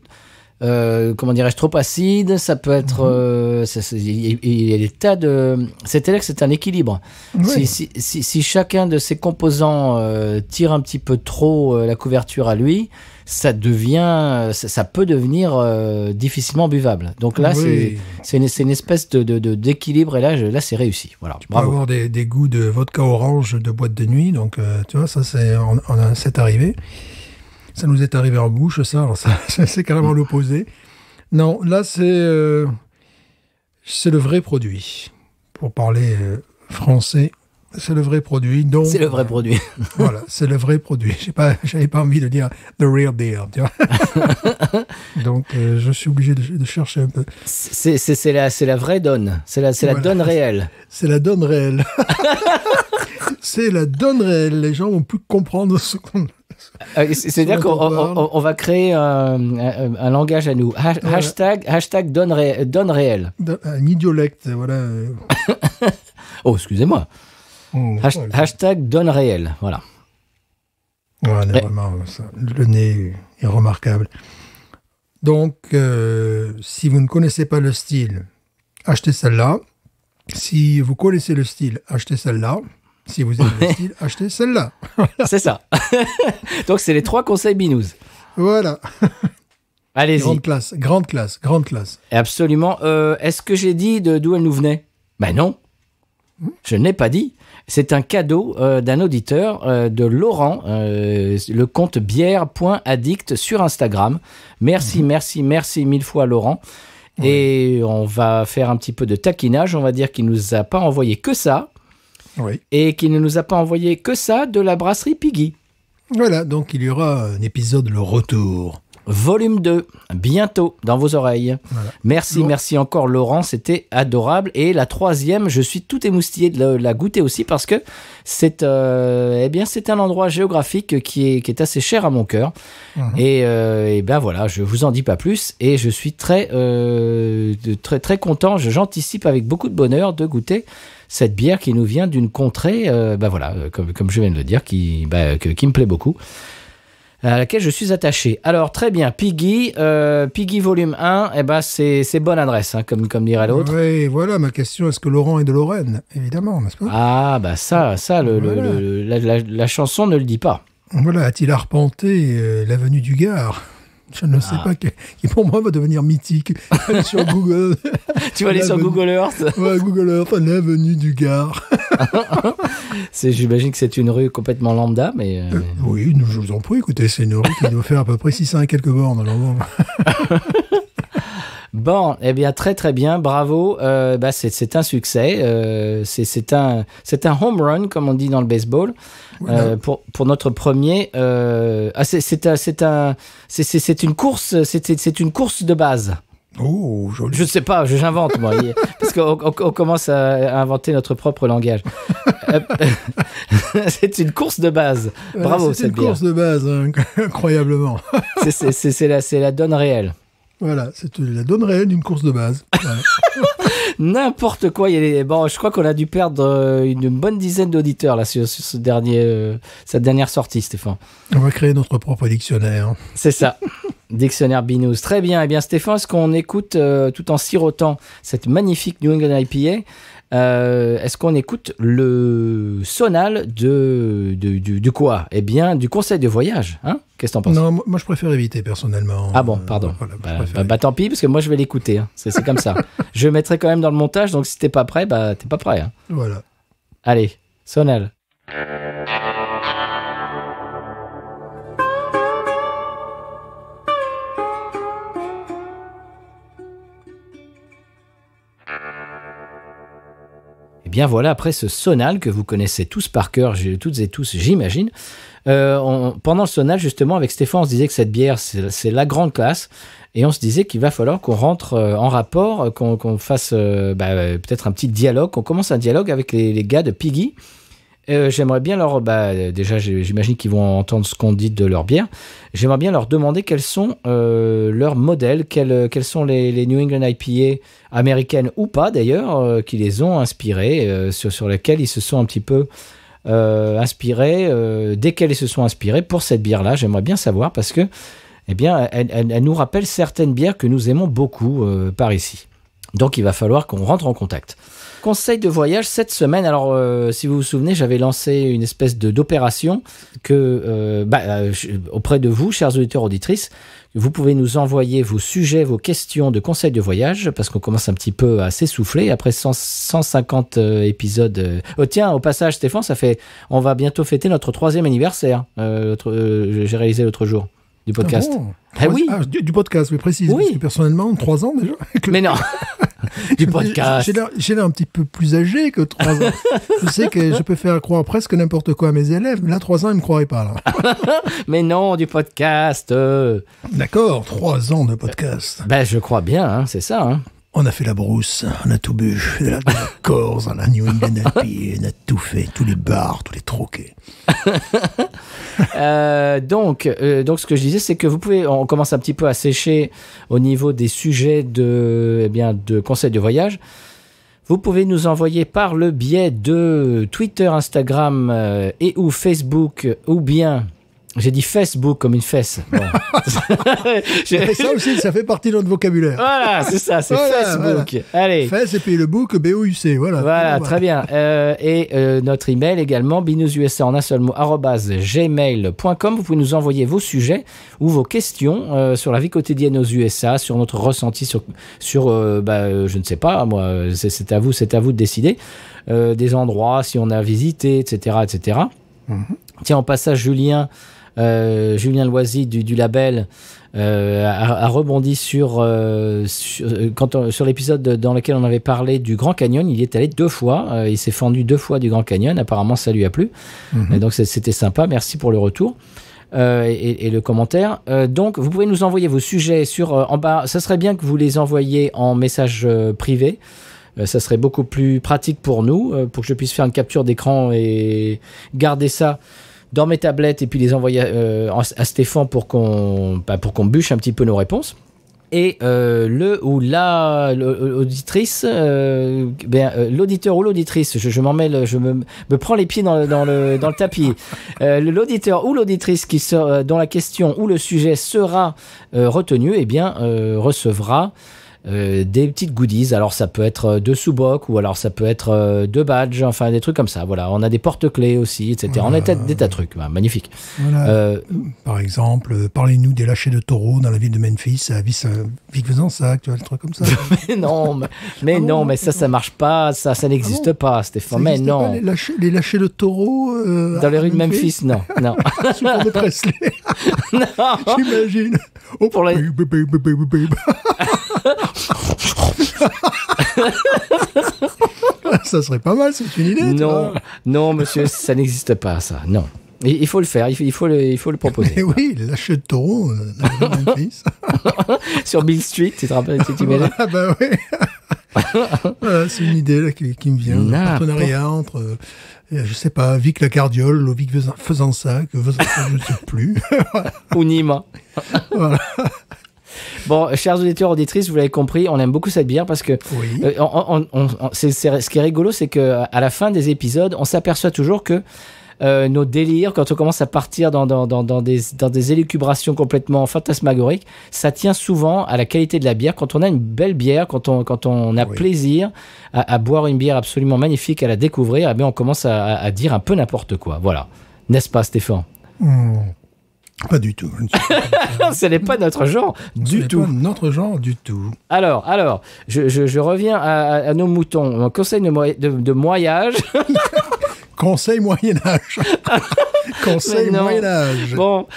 comment dirais-je, trop acide, ça peut être... il y a des tas de... C'est-à-dire que c'est un équilibre. Oui. Si chacun de ces composants tire un petit peu trop la couverture à lui, ça peut devenir difficilement buvable. Donc là, Oui. c'est une espèce d'équilibre, et là c'est réussi. Voilà, Tu peux avoir des goûts de vodka orange de boîte de nuit, donc tu vois, ça c'est arrivé. Ça nous est arrivé en bouche, ça. Alors ça c'est carrément l'opposé. Non, là, c'est le vrai produit. Pour parler français, c'est le vrai produit. Donc, c'est le vrai produit. Voilà, c'est le vrai produit. J'avais pas envie de dire the real deal, tu vois. Donc, je suis obligé de chercher un peu. C'est la vraie donne. C'est la Voilà. donne réelle. C'est la donne réelle. C'est la donne réelle. Les gens vont plus comprendre ce qu'on... C'est-à-dire qu'on va créer un langage à nous. Hashtag donne réelle. Un idiolecte, voilà. Oh, excusez-moi. Hashtag donne réelle. Voilà. Ouais, vraiment, ça, le nez est remarquable. Donc, si vous ne connaissez pas le style, achetez celle-là. Si vous connaissez le style, achetez celle-là. Si vous aimez le style, achetez celle-là. C'est ça. Donc, c'est les 3 conseils binous. Voilà. Allez-y. Grande classe. Absolument. Est-ce que j'ai dit d'où elle nous venait? Ben non. Je n'ai pas dit. C'est un cadeau d'un auditeur de Laurent, le compte bière.addict sur Instagram. Merci mille fois Laurent. Oui. Et on va faire un petit peu de taquinage. On va dire qu'il ne nous a pas envoyé que ça. Oui. Et qu'il ne nous a pas envoyé que ça de la brasserie Piggy. Voilà, donc il y aura un épisode Le Retour. Volume 2, bientôt dans vos oreilles. Voilà. Merci encore Laurent, c'était adorable. Et la 3e, je suis tout émoustillé de la goûter aussi parce que c'est un endroit géographique qui est assez cher à mon cœur. Et ben voilà, je vous en dis pas plus et je suis très très content. J'anticipe avec beaucoup de bonheur de goûter cette bière qui nous vient d'une contrée, voilà, comme je viens de le dire, qui me plaît beaucoup. À laquelle je suis attaché. Alors, très bien, Piggy volume 1, c'est bonne adresse, hein, comme dirait l'autre. Oui, voilà, ma question, est-ce que Laurent est de Lorraine? Évidemment, n'est-ce pas? Ah, ça, voilà. La chanson ne le dit pas. Voilà, a-t-il arpenté l'avenue du Gard? Je ne sais pas, qui pour moi va devenir mythique. Aller sur Google. Tu vas aller sur Google Earth? Ouais, Google Earth, l'avenue du Gard. J'imagine que c'est une rue complètement lambda, mais... Oui, je vous en prie, écoutez, c'est une rue qui doit faire à peu près 600 et quelques bornes. Alors bon. Bon, eh bien, très très bien, bravo. C'est un succès. C'est un home run, comme on dit dans le baseball. Voilà. Pour notre premier, c'est une course, c'est une course de base. Oh, joli. Je ne sais pas, j'invente moi, parce qu'on commence à inventer notre propre langage. C'est une course de base. Bravo, c'est une course de base, hein, incroyablement. C'est la donne réelle. Voilà, c'est la donne réelle d'une course de base. Voilà. N'importe quoi. Bon, je crois qu'on a dû perdre une bonne dizaine d'auditeurs là sur cette dernière sortie, Stéphane. On va créer notre propre dictionnaire. C'est ça. Dictionnaire Binous. Très bien. Eh bien, Stéphane, est-ce qu'on écoute tout en sirotant cette magnifique New England IPA? Est-ce qu'on écoute le sonal du quoi? Eh bien, du conseil de voyage. Hein? Qu'est-ce que t'en penses? Non, moi je préfère éviter personnellement. Ah bon, pardon. Voilà, tant pis, parce que moi je vais l'écouter. Hein. C'est comme ça. Je le mettrai quand même dans le montage, donc si t'es pas prêt, t'es pas prêt. Hein. Voilà. Allez, sonal. Et bien voilà, après ce sonal que vous connaissez tous par cœur, toutes et tous, j'imagine. Pendant le sonal, justement, avec Stéphane, on se disait que cette bière, c'est la grande classe. Et on se disait qu'il va falloir qu'on rentre en rapport, qu'on fasse peut-être un petit dialogue, qu'on commence un dialogue avec les gars de Piggy. J'aimerais bien leur... déjà, j'imagine qu'ils vont entendre ce qu'on dit de leur bière. J'aimerais bien leur demander quels sont leurs modèles, quels sont les New England IPA américaines ou pas, d'ailleurs, qui les ont inspirés, sur lesquels ils se sont un petit peu inspirés, desquels ils se sont inspirés pour cette bière-là. J'aimerais bien savoir parce que, eh bien, elle nous rappelle certaines bières que nous aimons beaucoup par ici. Donc, il va falloir qu'on rentre en contact. Conseil de voyage cette semaine. Alors, si vous vous souvenez, j'avais lancé une espèce d'opération auprès de vous, chers auditeurs, auditrices. Vous pouvez nous envoyer vos sujets, vos questions de conseils de voyage, parce qu'on commence un petit peu à s'essouffler après 150 épisodes. Tiens, au passage, Stéphane, on va bientôt fêter notre 3e anniversaire. J'ai réalisé l'autre jour. Du podcast. Ah bon, du podcast, mais précise. Oui. Parce que personnellement, 3 ans déjà. Mais non. Du podcast. J'ai l'air un petit peu plus âgé que 3 ans. Je sais que je peux faire croire presque n'importe quoi à mes élèves, mais là, 3 ans, ils ne me croiraient pas. Là. Mais non, du podcast. D'accord, 3 ans de podcast. Je crois bien, hein, c'est ça. Hein. On a fait la brousse, on a tout bu, de la Corse, on a New England IPA, on a tout fait, tous les bars, tous les troquets. Donc, ce que je disais, c'est que on commence un petit peu à sécher au niveau des sujets de conseils de voyage. Vous pouvez nous envoyer par le biais de Twitter, Instagram et ou Facebook, ou bien... J'ai dit Facebook comme une fesse. Bon. Ça aussi, ça fait partie de notre vocabulaire. Voilà, c'est ça, c'est Facebook. Voilà. Allez. Fesse et puis le book, B-O-U-C. Voilà, très bien. Et notre email également, binoususa en un seul mot, @gmail.com. Vous pouvez nous envoyer vos sujets ou vos questions sur la vie quotidienne aux USA, sur notre ressenti, sur je ne sais pas, moi, c'est à vous de décider. Des endroits, si on a visité, etc. etc. Mm-hmm. Tiens, en passage, Julien Loisy du label a rebondi sur l'épisode dans lequel on avait parlé du Grand Canyon. Il y est allé 2 fois. Il s'est fendu 2 fois du Grand Canyon. Apparemment, ça lui a plu. Mm-hmm. Et donc, c'était sympa. Merci pour le retour et le commentaire. Donc, vous pouvez nous envoyer vos sujets en bas. Ça serait bien que vous les envoyiez en message privé. Ça serait beaucoup plus pratique pour nous, pour que je puisse faire une capture d'écran et garder ça dans mes tablettes et puis les envoyer à Stéphane pour qu'on bûche un petit peu nos réponses. Et l'auditrice, l'auditeur ou l'auditrice, je m'en mêle, je me prends les pieds dans le tapis. L'auditeur ou l'auditrice dont la question ou le sujet sera retenu, recevra des petites goodies. Alors ça peut être 2 sous-bocs ou alors ça peut être 2 badges, enfin des trucs comme ça. Voilà, on a des porte-clés aussi, etc. On a des tas de trucs, magnifique. Voilà. Par exemple, parlez-nous des lâchers de taureaux dans la ville de Memphis, à Vic-Fezensac, tu vois, des trucs comme ça. mais ça marche pas, ça n'existe pas, Stéphane. Mais non. Pas les lâchers de taureaux dans les rues de Memphis, non. Sous forme de Presley. Non. J'imagine. Oh, pour les... Ça serait pas mal, c'est une idée. Non, monsieur, ça n'existe pas, ça. Non. Il faut le faire, il faut le proposer. Mais oui, les lâchers de taureaux dans Memphis. Sur Bill Street, tu te rappelles, tu t'imagines? Ah bah oui. Voilà, c'est une idée là, qui me vient. Un partenariat entre, je sais pas, Vic la Cardiole, Vic Fezensac, je ne sais plus. Ou Nîmes. Voilà. Bon, chers auditeurs, auditrices, vous l'avez compris, on aime beaucoup cette bière parce que oui. Ce qui est rigolo, c'est qu'à la fin des épisodes, on s'aperçoit toujours que nos délires, quand on commence à partir dans des élucubrations complètement fantasmagoriques, ça tient souvent à la qualité de la bière. Quand on a une belle bière, quand on a plaisir à boire une bière absolument magnifique, à la découvrir, on commence à dire un peu n'importe quoi. Voilà. N'est-ce pas, Stéphane? Pas du tout. Ce n'est pas notre genre du tout. Pas notre genre du tout. Alors, je reviens à nos moutons. Un conseil de moyage. Conseil Moyen-Âge. Conseil Moyen-Âge. Bon,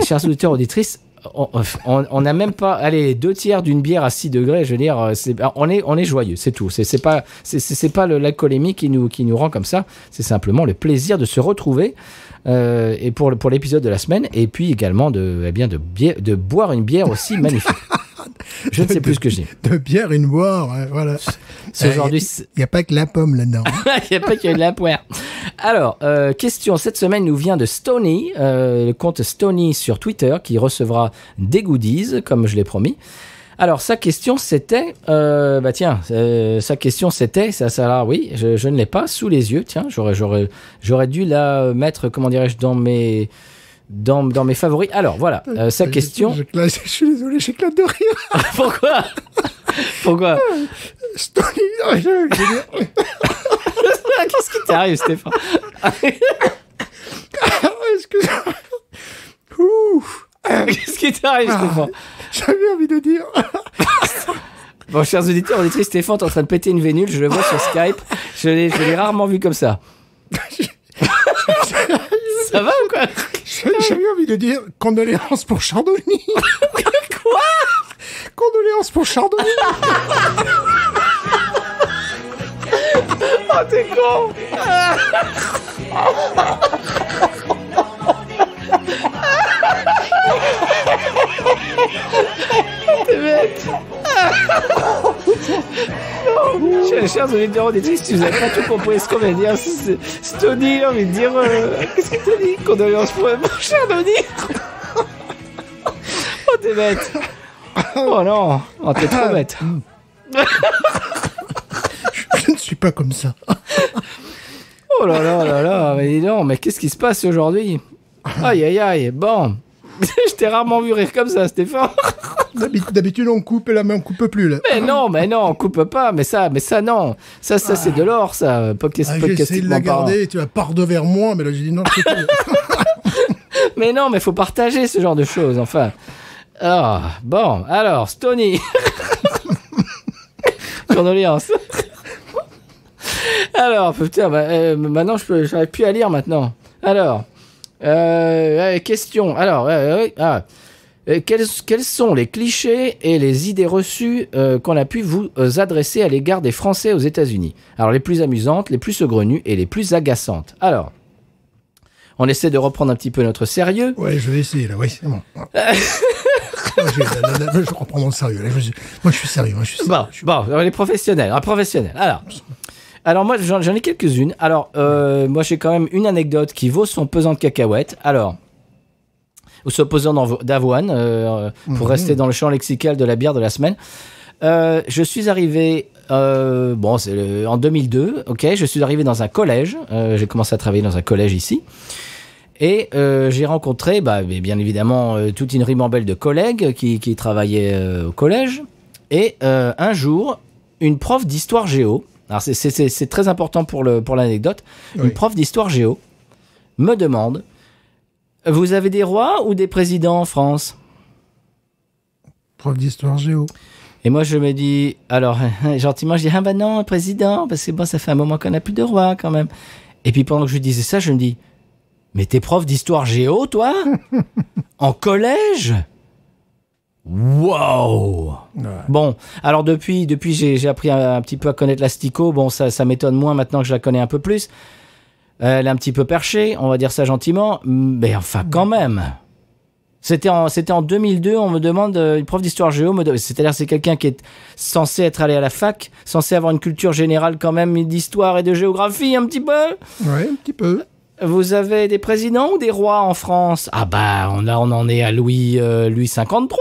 chers auditeurs, auditrices, on n'a même pas, allez, 2/3 d'une bière à 6 degrés, je veux dire, on est joyeux, c'est tout. C'est pas l'alcoolémie qui nous rend comme ça, c'est simplement le plaisir de se retrouver et pour l'épisode de la semaine, et puis également de boire une bière aussi magnifique. Je ne sais plus ce que je dis. De bière, une boire, voilà. Aujourd'hui, il n'y a pas que la pomme là-dedans. Il n'y a pas que de la poire. Alors, question cette semaine nous vient de Stony, le compte Stony sur Twitter, qui recevra des goodies, comme je l'ai promis. Alors, sa question c'était... sa question c'était... Ça là, oui, je ne l'ai pas sous les yeux. Tiens, j'aurais dû la mettre, comment dirais-je, dans mes favoris. Alors, voilà, sa question... Je suis désolé, j'éclate de rire. Pourquoi Stony, Qu'est-ce qui t'arrive, Stéphane? Excuse-moi. Qu'est-ce qui t'arrive, Stéphane? J'avais envie de dire... Bon, chers auditeurs, auditrices, Stéphane est en train de péter une vénule. Je le vois sur Skype. Je l'ai rarement vu comme ça. Ça va ou quoi? J'avais envie de dire condoléances pour Chardonnay. Quoi? Condoléances pour Chardonnay. Oh, t'es con. T'es bête. Non. Chers auditeurs, auditrices, si vous n'avez pas tout compris ce qu'on vient de dire, c'est Tony, j'ai envie de dire... Qu'est-ce que t'as dit? Condoléances pour Chardonnay. Oh, t'es bête. Oh non. Oh, t'es trop bête. Je ne suis pas comme ça. Oh là là là là, mais dis donc, mais qu'est-ce qui se passe aujourd'hui? Aïe aïe aïe, bon. Je t'ai rarement vu rire comme ça, Stéphane. D'habitude, on coupe et là, mais on coupe plus, là. Mais non, on coupe pas, mais ça, non. Ça, c'est de l'or, ça. J'ai essayé de la garder, tu vas pardonner vers moi, mais là, j'ai dit non, c'est tout. Mais non, mais faut partager ce genre de choses, enfin. Ah, bon, alors, Stony. Condoléances. Alors, putain, maintenant, j'arrive plus à lire maintenant. Alors, question. Alors, quels sont les clichés et les idées reçues qu'on a pu vous adresser à l'égard des Français aux États-Unis? Alors, les plus amusantes, les plus saugrenues et les plus agaçantes. Alors, on essaie de reprendre un petit peu notre sérieux. Ouais, je vais essayer, là, oui, c'est bon. Je reprends mon sérieux. Là. Moi, je suis sérieux. Bon, les professionnels. Alors moi, j'en ai quelques-unes. Alors, moi, j'ai quand même une anecdote qui vaut son pesant de cacahuètes. Alors, ou son pesant d'avoine, pour rester dans le champ lexical de la bière de la semaine. Je suis arrivé, c'est en 2002, ok, je suis arrivé dans un collège. J'ai commencé à travailler dans un collège ici. Et j'ai rencontré, bien évidemment, toute une ribambelle de collègues qui travaillaient au collège. Et un jour, une prof d'histoire géo, alors c'est très important pour l'anecdote, oui. Une prof d'histoire géo me demande, vous avez des rois ou des présidents en France? Prof d'histoire géo. Et moi, je me dis, alors, gentiment, je dis, non, président, parce que bon, ça fait un moment qu'on n'a plus de roi, quand même. Et puis, pendant que je disais ça, je me dis, mais t'es prof d'histoire géo, toi? En collège? Wow! Ouais. Bon, alors depuis j'ai appris un petit peu à connaître l'asticot. Bon, ça m'étonne moins maintenant que je la connais un peu plus. Elle est un petit peu perchée, on va dire ça gentiment. Mais enfin, quand même. C'était en 2002, on me demande, une prof d'histoire géo, c'est-à-dire c'est quelqu'un qui est censé être allé à la fac, censé avoir une culture générale quand même d'histoire et de géographie un petit peu. Oui, un petit peu. Vous avez des présidents ou des rois en France? Ah on en est à Louis 53,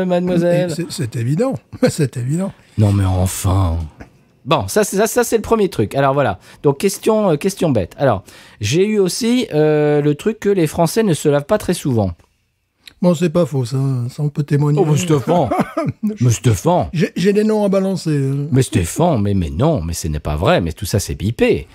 mademoiselle. C'est évident, c'est évident. Non mais enfin. Bon, ça c'est le premier truc. Alors voilà. Donc question bête. Alors j'ai eu aussi le truc que les Français ne se lavent pas très souvent. Bon, c'est pas faux, ça on peut témoigner. Oh, mais Stéphane. J'ai des noms à balancer. Mais Stéphane, mais non, mais ce n'est pas vrai. Mais tout ça c'est bipé.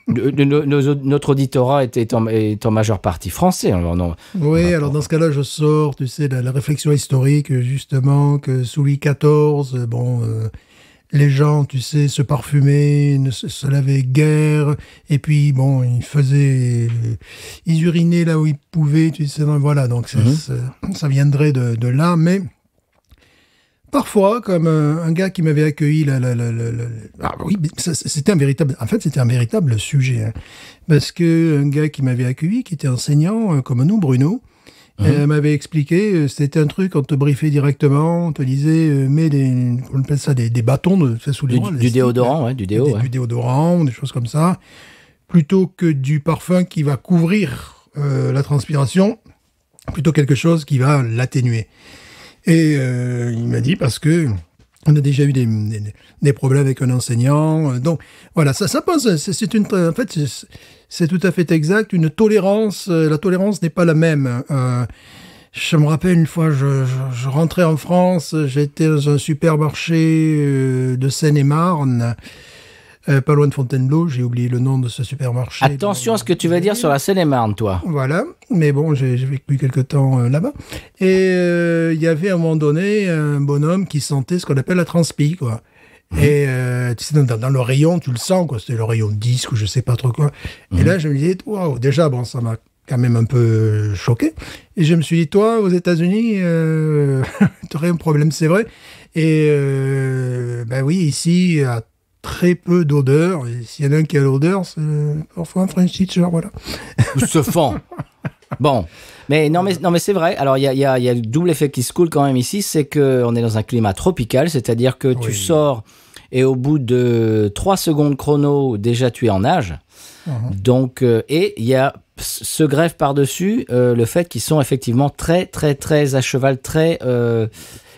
Notre auditorat est en majeure partie français. Alors non, oui, alors dans ce cas-là, je sors, tu sais, la réflexion historique, justement, que sous Louis XIV, les gens, tu sais, se parfumaient, ne se lavaient guère, et puis bon, ils urinaient là où ils pouvaient, tu sais, donc, voilà, donc ça viendrait de là, mais parfois, comme un gars qui m'avait accueilli, ah oui, c'était un véritable sujet, hein, parce que un gars qui m'avait accueilli, qui était enseignant comme nous, Bruno, m'avait expliqué, c'était un truc, on te briefait directement, on te disait, on appelle ça des bâtons sous les bras. Du déodorant, ouais, du déo. Du déodorant, des choses comme ça, plutôt que du parfum qui va couvrir la transpiration, plutôt quelque chose qui va l'atténuer. Et il m'a dit, parce que on a déjà eu des problèmes avec un enseignant. Donc, voilà, ça passe. En fait, c'est tout à fait exact. Une tolérance, la tolérance n'est pas la même. Je me rappelle une fois, je rentrais en France, j'étais dans un supermarché de Seine-et-Marne, pas loin de Fontainebleau, j'ai oublié le nom de ce supermarché. Attention à ce que tu vas dire sur la Seine-et-Marne, toi. Voilà, mais bon, j'ai vécu quelque temps là-bas. Et il y avait à un moment donné un bonhomme qui sentait ce qu'on appelle la transpi, quoi. Et tu sais, dans le rayon, tu le sens, quoi. C'était le rayon 10 ou je sais pas trop quoi. Et là, je me disais, waouh, déjà, bon, ça m'a quand même un peu choqué. Et je me suis dit, toi, aux États-Unis, tu aurais un problème, c'est vrai. Et ben oui, ici, il y a très peu d'odeur. Et s'il y en a un qui a l'odeur, c'est parfois un French teacher, voilà. Se fend. Bon, mais c'est vrai. Alors il y a le double effet qui se coule quand même ici, c'est que on est dans un climat tropical, c'est-à-dire que tu sors et au bout de 3 secondes chrono, déjà tu es en nage. Donc et il y a se greffe par-dessus le fait qu'ils sont effectivement très très très à cheval, très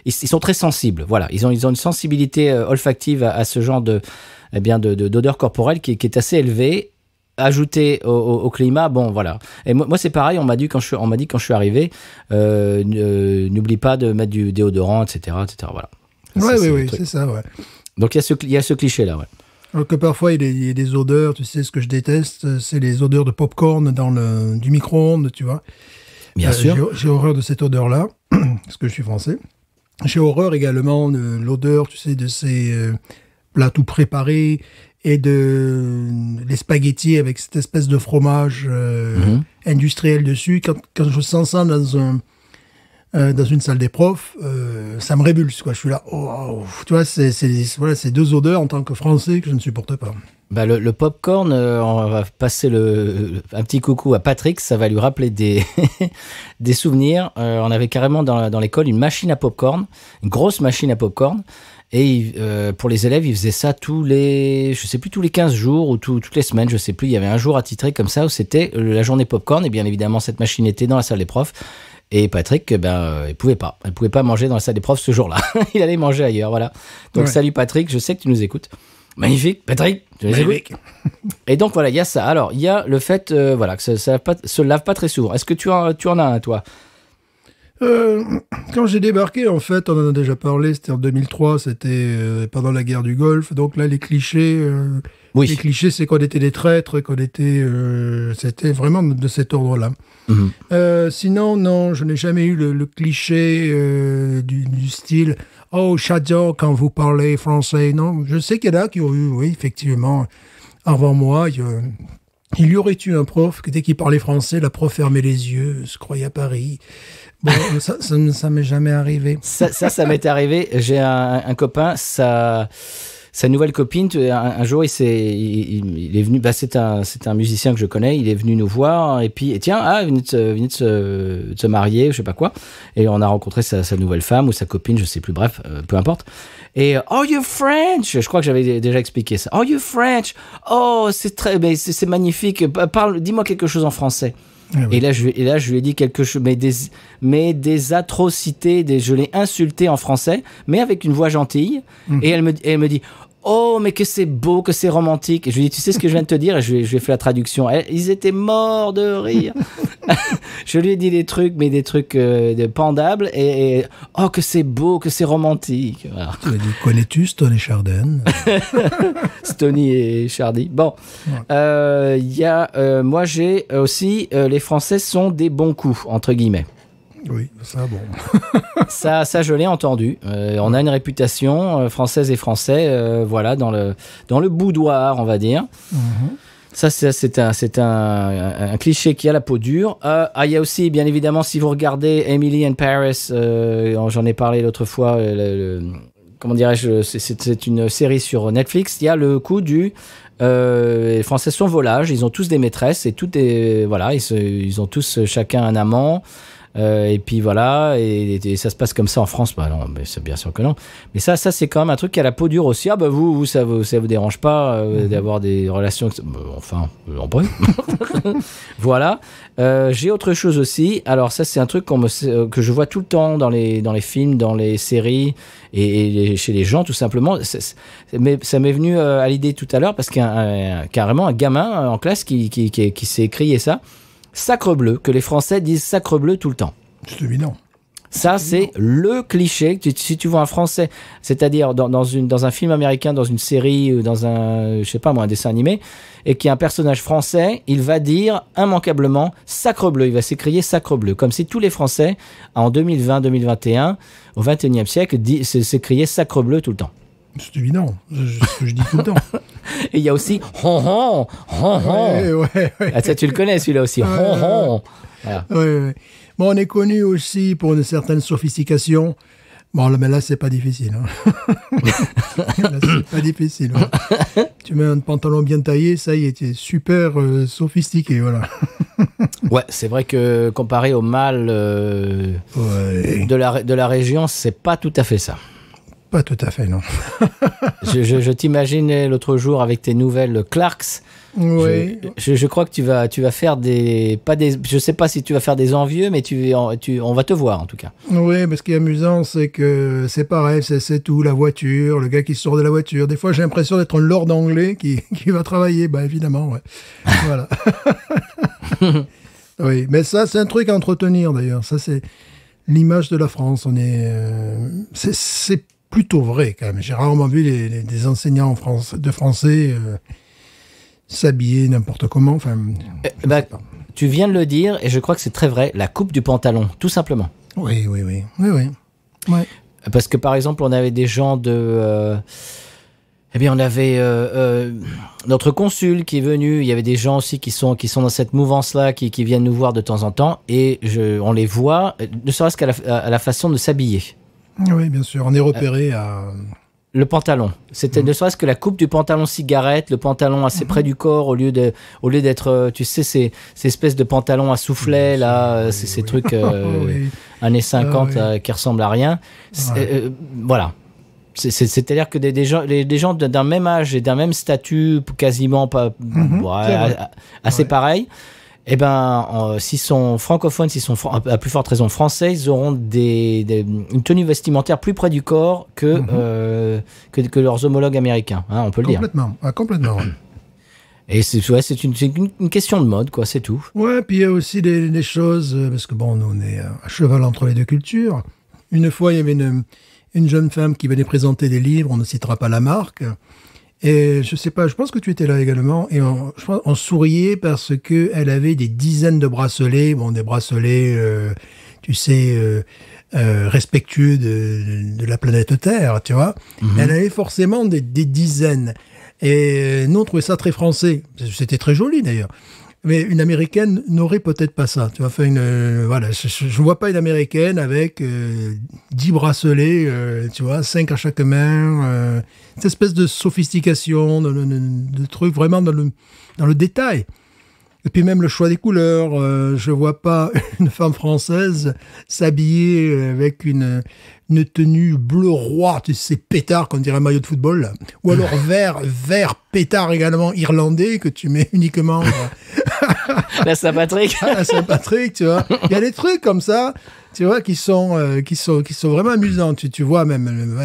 ils sont très sensibles. Voilà, ils ont une sensibilité olfactive à ce genre d'odeur corporelle qui est assez élevée. Ajouté au climat, bon voilà. Et moi c'est pareil, on m'a dit quand je suis arrivé, n'oublie pas de mettre du déodorant, etc., voilà. Oui, c'est ça, ouais. Donc il y a ce cliché là, ouais. Alors que parfois il y a des odeurs, tu sais, ce que je déteste, c'est les odeurs de popcorn du micro-ondes, tu vois. Bien sûr. J'ai horreur de cette odeur-là, parce que je suis français. J'ai horreur également de l'odeur, tu sais, de ces plats tout préparés et les spaghettis avec cette espèce de fromage industriel dessus. Quand je sens ça dans une salle des profs, ça me révulse, quoi. Je suis là, tu vois, c'est deux odeurs en tant que Français que je ne supporte pas. Bah le popcorn, on va passer un petit coucou à Patrick, ça va lui rappeler des souvenirs. On avait carrément dans l'école une machine à popcorn, une grosse machine à popcorn. Et pour les élèves, ils faisaient ça tous les 15 jours ou toutes les semaines, je sais plus. Il y avait un jour attitré comme ça où c'était la journée popcorn. Et bien évidemment, cette machine était dans la salle des profs. Et Patrick, il pouvait pas manger dans la salle des profs ce jour-là. Il allait manger ailleurs, voilà. Donc Salut Patrick, je sais que tu nous écoutes. Magnifique, Patrick, tu nous écoutes. Et donc voilà, il y a ça. Alors il y a le fait, que ça se lave pas très souvent. Est-ce que tu en as un, toi? Quand j'ai débarqué, en fait, on en a déjà parlé, c'était en 2003, c'était pendant la guerre du Golfe. Donc là, les clichés, c'est qu'on était des traîtres, c'était vraiment de cet ordre-là. Sinon, non, je n'ai jamais eu le cliché du style « Oh, j'adore quand vous parlez français ». Non, je sais qu'il y en a qui ont eu, oui, effectivement, avant moi, il y aurait eu un prof que dès qu'il parlait français, la prof fermait les yeux, se croyait à Paris. Bon, ça m'est jamais arrivé. Ça m'est arrivé. J'ai un copain, sa nouvelle copine, un jour, il est venu, c'est un musicien que je connais, il est venu nous voir, et puis, tiens, il venait de se marier, je sais pas quoi, et on a rencontré sa nouvelle femme, ou sa copine, je sais plus, bref, peu importe. Et, oh, you're French! Je crois que j'avais déjà expliqué ça. Oh, you're French! Oh, c'est magnifique. Dis-moi quelque chose en français. Ah oui. Et là, je lui ai dit quelque chose, mais des atrocités, je l'ai insulté en français, mais avec une voix gentille. Et elle me dit, oh, mais que c'est beau, que c'est romantique. Et je lui ai dit, tu sais ce que je viens de te dire? Et je lui ai fait la traduction. Ils étaient morts de rire. Je lui ai dit des trucs de pendables. Et oh, que c'est beau, que c'est romantique. Voilà. Tu as dit, connais-tu Stony Chardin? Stony et Chardy. Bon. Moi, j'ai aussi, les Français sont des bons coups, entre guillemets. Oui, ça, bon. Ça, je l'ai entendu. On a une réputation, française et français, voilà, dans le boudoir, on va dire. Ça, c'est un cliché qui a la peau dure. Il y a aussi, bien évidemment, si vous regardez Emily in Paris, j'en ai parlé l'autre fois, comment dirais-je, c'est une série sur Netflix. Il y a le coup du... les Français sont volages, ils ont tous des maîtresses et voilà, ils ont tous chacun un amant. Et puis voilà, et ça se passe comme ça en France. Bah non, mais c'est bien sûr que non. Mais ça c'est quand même un truc qui a la peau dure aussi. Ah bah vous ça vous dérange pas d'avoir des relations, enfin, en bref. Voilà. J'ai autre chose aussi. Alors ça c'est un truc que je vois tout le temps dans les films, dans les séries et chez les gens tout simplement. Mais ça m'est venu à l'idée tout à l'heure parce qu'il y a carrément un gamin en classe qui s'est écrié ça. Sacre bleu, que les Français disent sacre bleu tout le temps. C'est évident. Ça, c'est le cliché. Si tu vois un Français, c'est-à-dire dans un film américain, dans une série, ou dans un dessin animé, et qu'il y a un personnage français, il va dire immanquablement sacre bleu. Il va s'écrier sacre bleu. Comme si tous les Français, en 2020, 2021, au 21e siècle, s'écriaient sacre bleu tout le temps. C'est évident, ce que je dis tout le temps. Et il y a aussi hon hon, hon hon. Ouais. Ah, ça, tu le connais celui-là aussi, hon hon. Voilà. Ouais. Bon, on est connu aussi pour une certaine sophistication. Bon, mais là, c'est pas difficile. Hein. Là, c'est pas difficile. Ouais. Tu mets un pantalon bien taillé, ça y est, tu es super sophistiqué, voilà. Ouais, c'est vrai que comparé au mâle de la région, c'est pas tout à fait ça. Pas tout à fait, non. je t'imaginais l'autre jour avec tes nouvelles Clarks. Oui. Je crois que tu vas faire je sais pas si tu vas faire des envieux, mais on va te voir en tout cas. Oui, mais ce qui est amusant, c'est que c'est pareil, c'est tout, la voiture, le gars qui sort de la voiture. Des fois, j'ai l'impression d'être un lord anglais qui va travailler. Bah, évidemment, ouais. Voilà. Oui, mais ça, c'est un truc à entretenir d'ailleurs. Ça, c'est l'image de la France. C'est plutôt vrai quand même. J'ai rarement vu des enseignants de français s'habiller n'importe comment. Enfin, tu viens de le dire et je crois que c'est très vrai. La coupe du pantalon, tout simplement. Oui. Ouais. Parce que par exemple, on avait des gens on avait notre consul qui est venu. Il y avait des gens aussi qui sont dans cette mouvance-là, qui viennent nous voir de temps en temps et on les voit, ne serait-ce qu'à la façon de s'habiller. Oui, bien sûr. On est repéré à... Le pantalon. C'était ne serait-ce que la coupe du pantalon cigarette, le pantalon assez près du corps, au lieu d'être, tu sais, ces espèces de pantalons à soufflet, là, ces trucs années 50 qui ressemblent à rien. Voilà. C'est-à-dire que des gens d'un même âge et d'un même statut, quasiment pas, assez pareil, s'ils sont francophones, s'ils sont à plus forte raison français, ils auront une tenue vestimentaire plus près du corps que leurs homologues américains, hein, on peut le dire. Complètement. Et c'est une question de mode, quoi, c'est tout. Ouais, puis il y a aussi des choses, parce que bon, nous on est à cheval entre les deux cultures. Une fois, il y avait une jeune femme qui venait présenter des livres, on ne citera pas la marque. Et je sais pas, je pense que tu étais là également, et on souriait parce que elle avait des dizaines de bracelets, des bracelets, respectueux de la planète Terre, tu vois. Elle avait forcément des dizaines. Et nous, on trouvait ça très français. C'était très joli d'ailleurs. Mais une Américaine n'aurait peut-être pas ça. Tu vois, je vois pas une Américaine avec 10 bracelets, 5 à chaque main, cette espèce de sophistication, de truc vraiment dans le détail. Et puis même le choix des couleurs, je vois pas une femme française s'habiller avec une tenue bleu roi, tu sais, pétard, qu'on dirait un maillot de football, là. Ou alors vert pétard également irlandais, que tu mets uniquement la Saint-Patrick. À Saint-Patrick, tu vois. Il y a des trucs comme ça, tu vois, qui sont vraiment amusants. Tu vois même,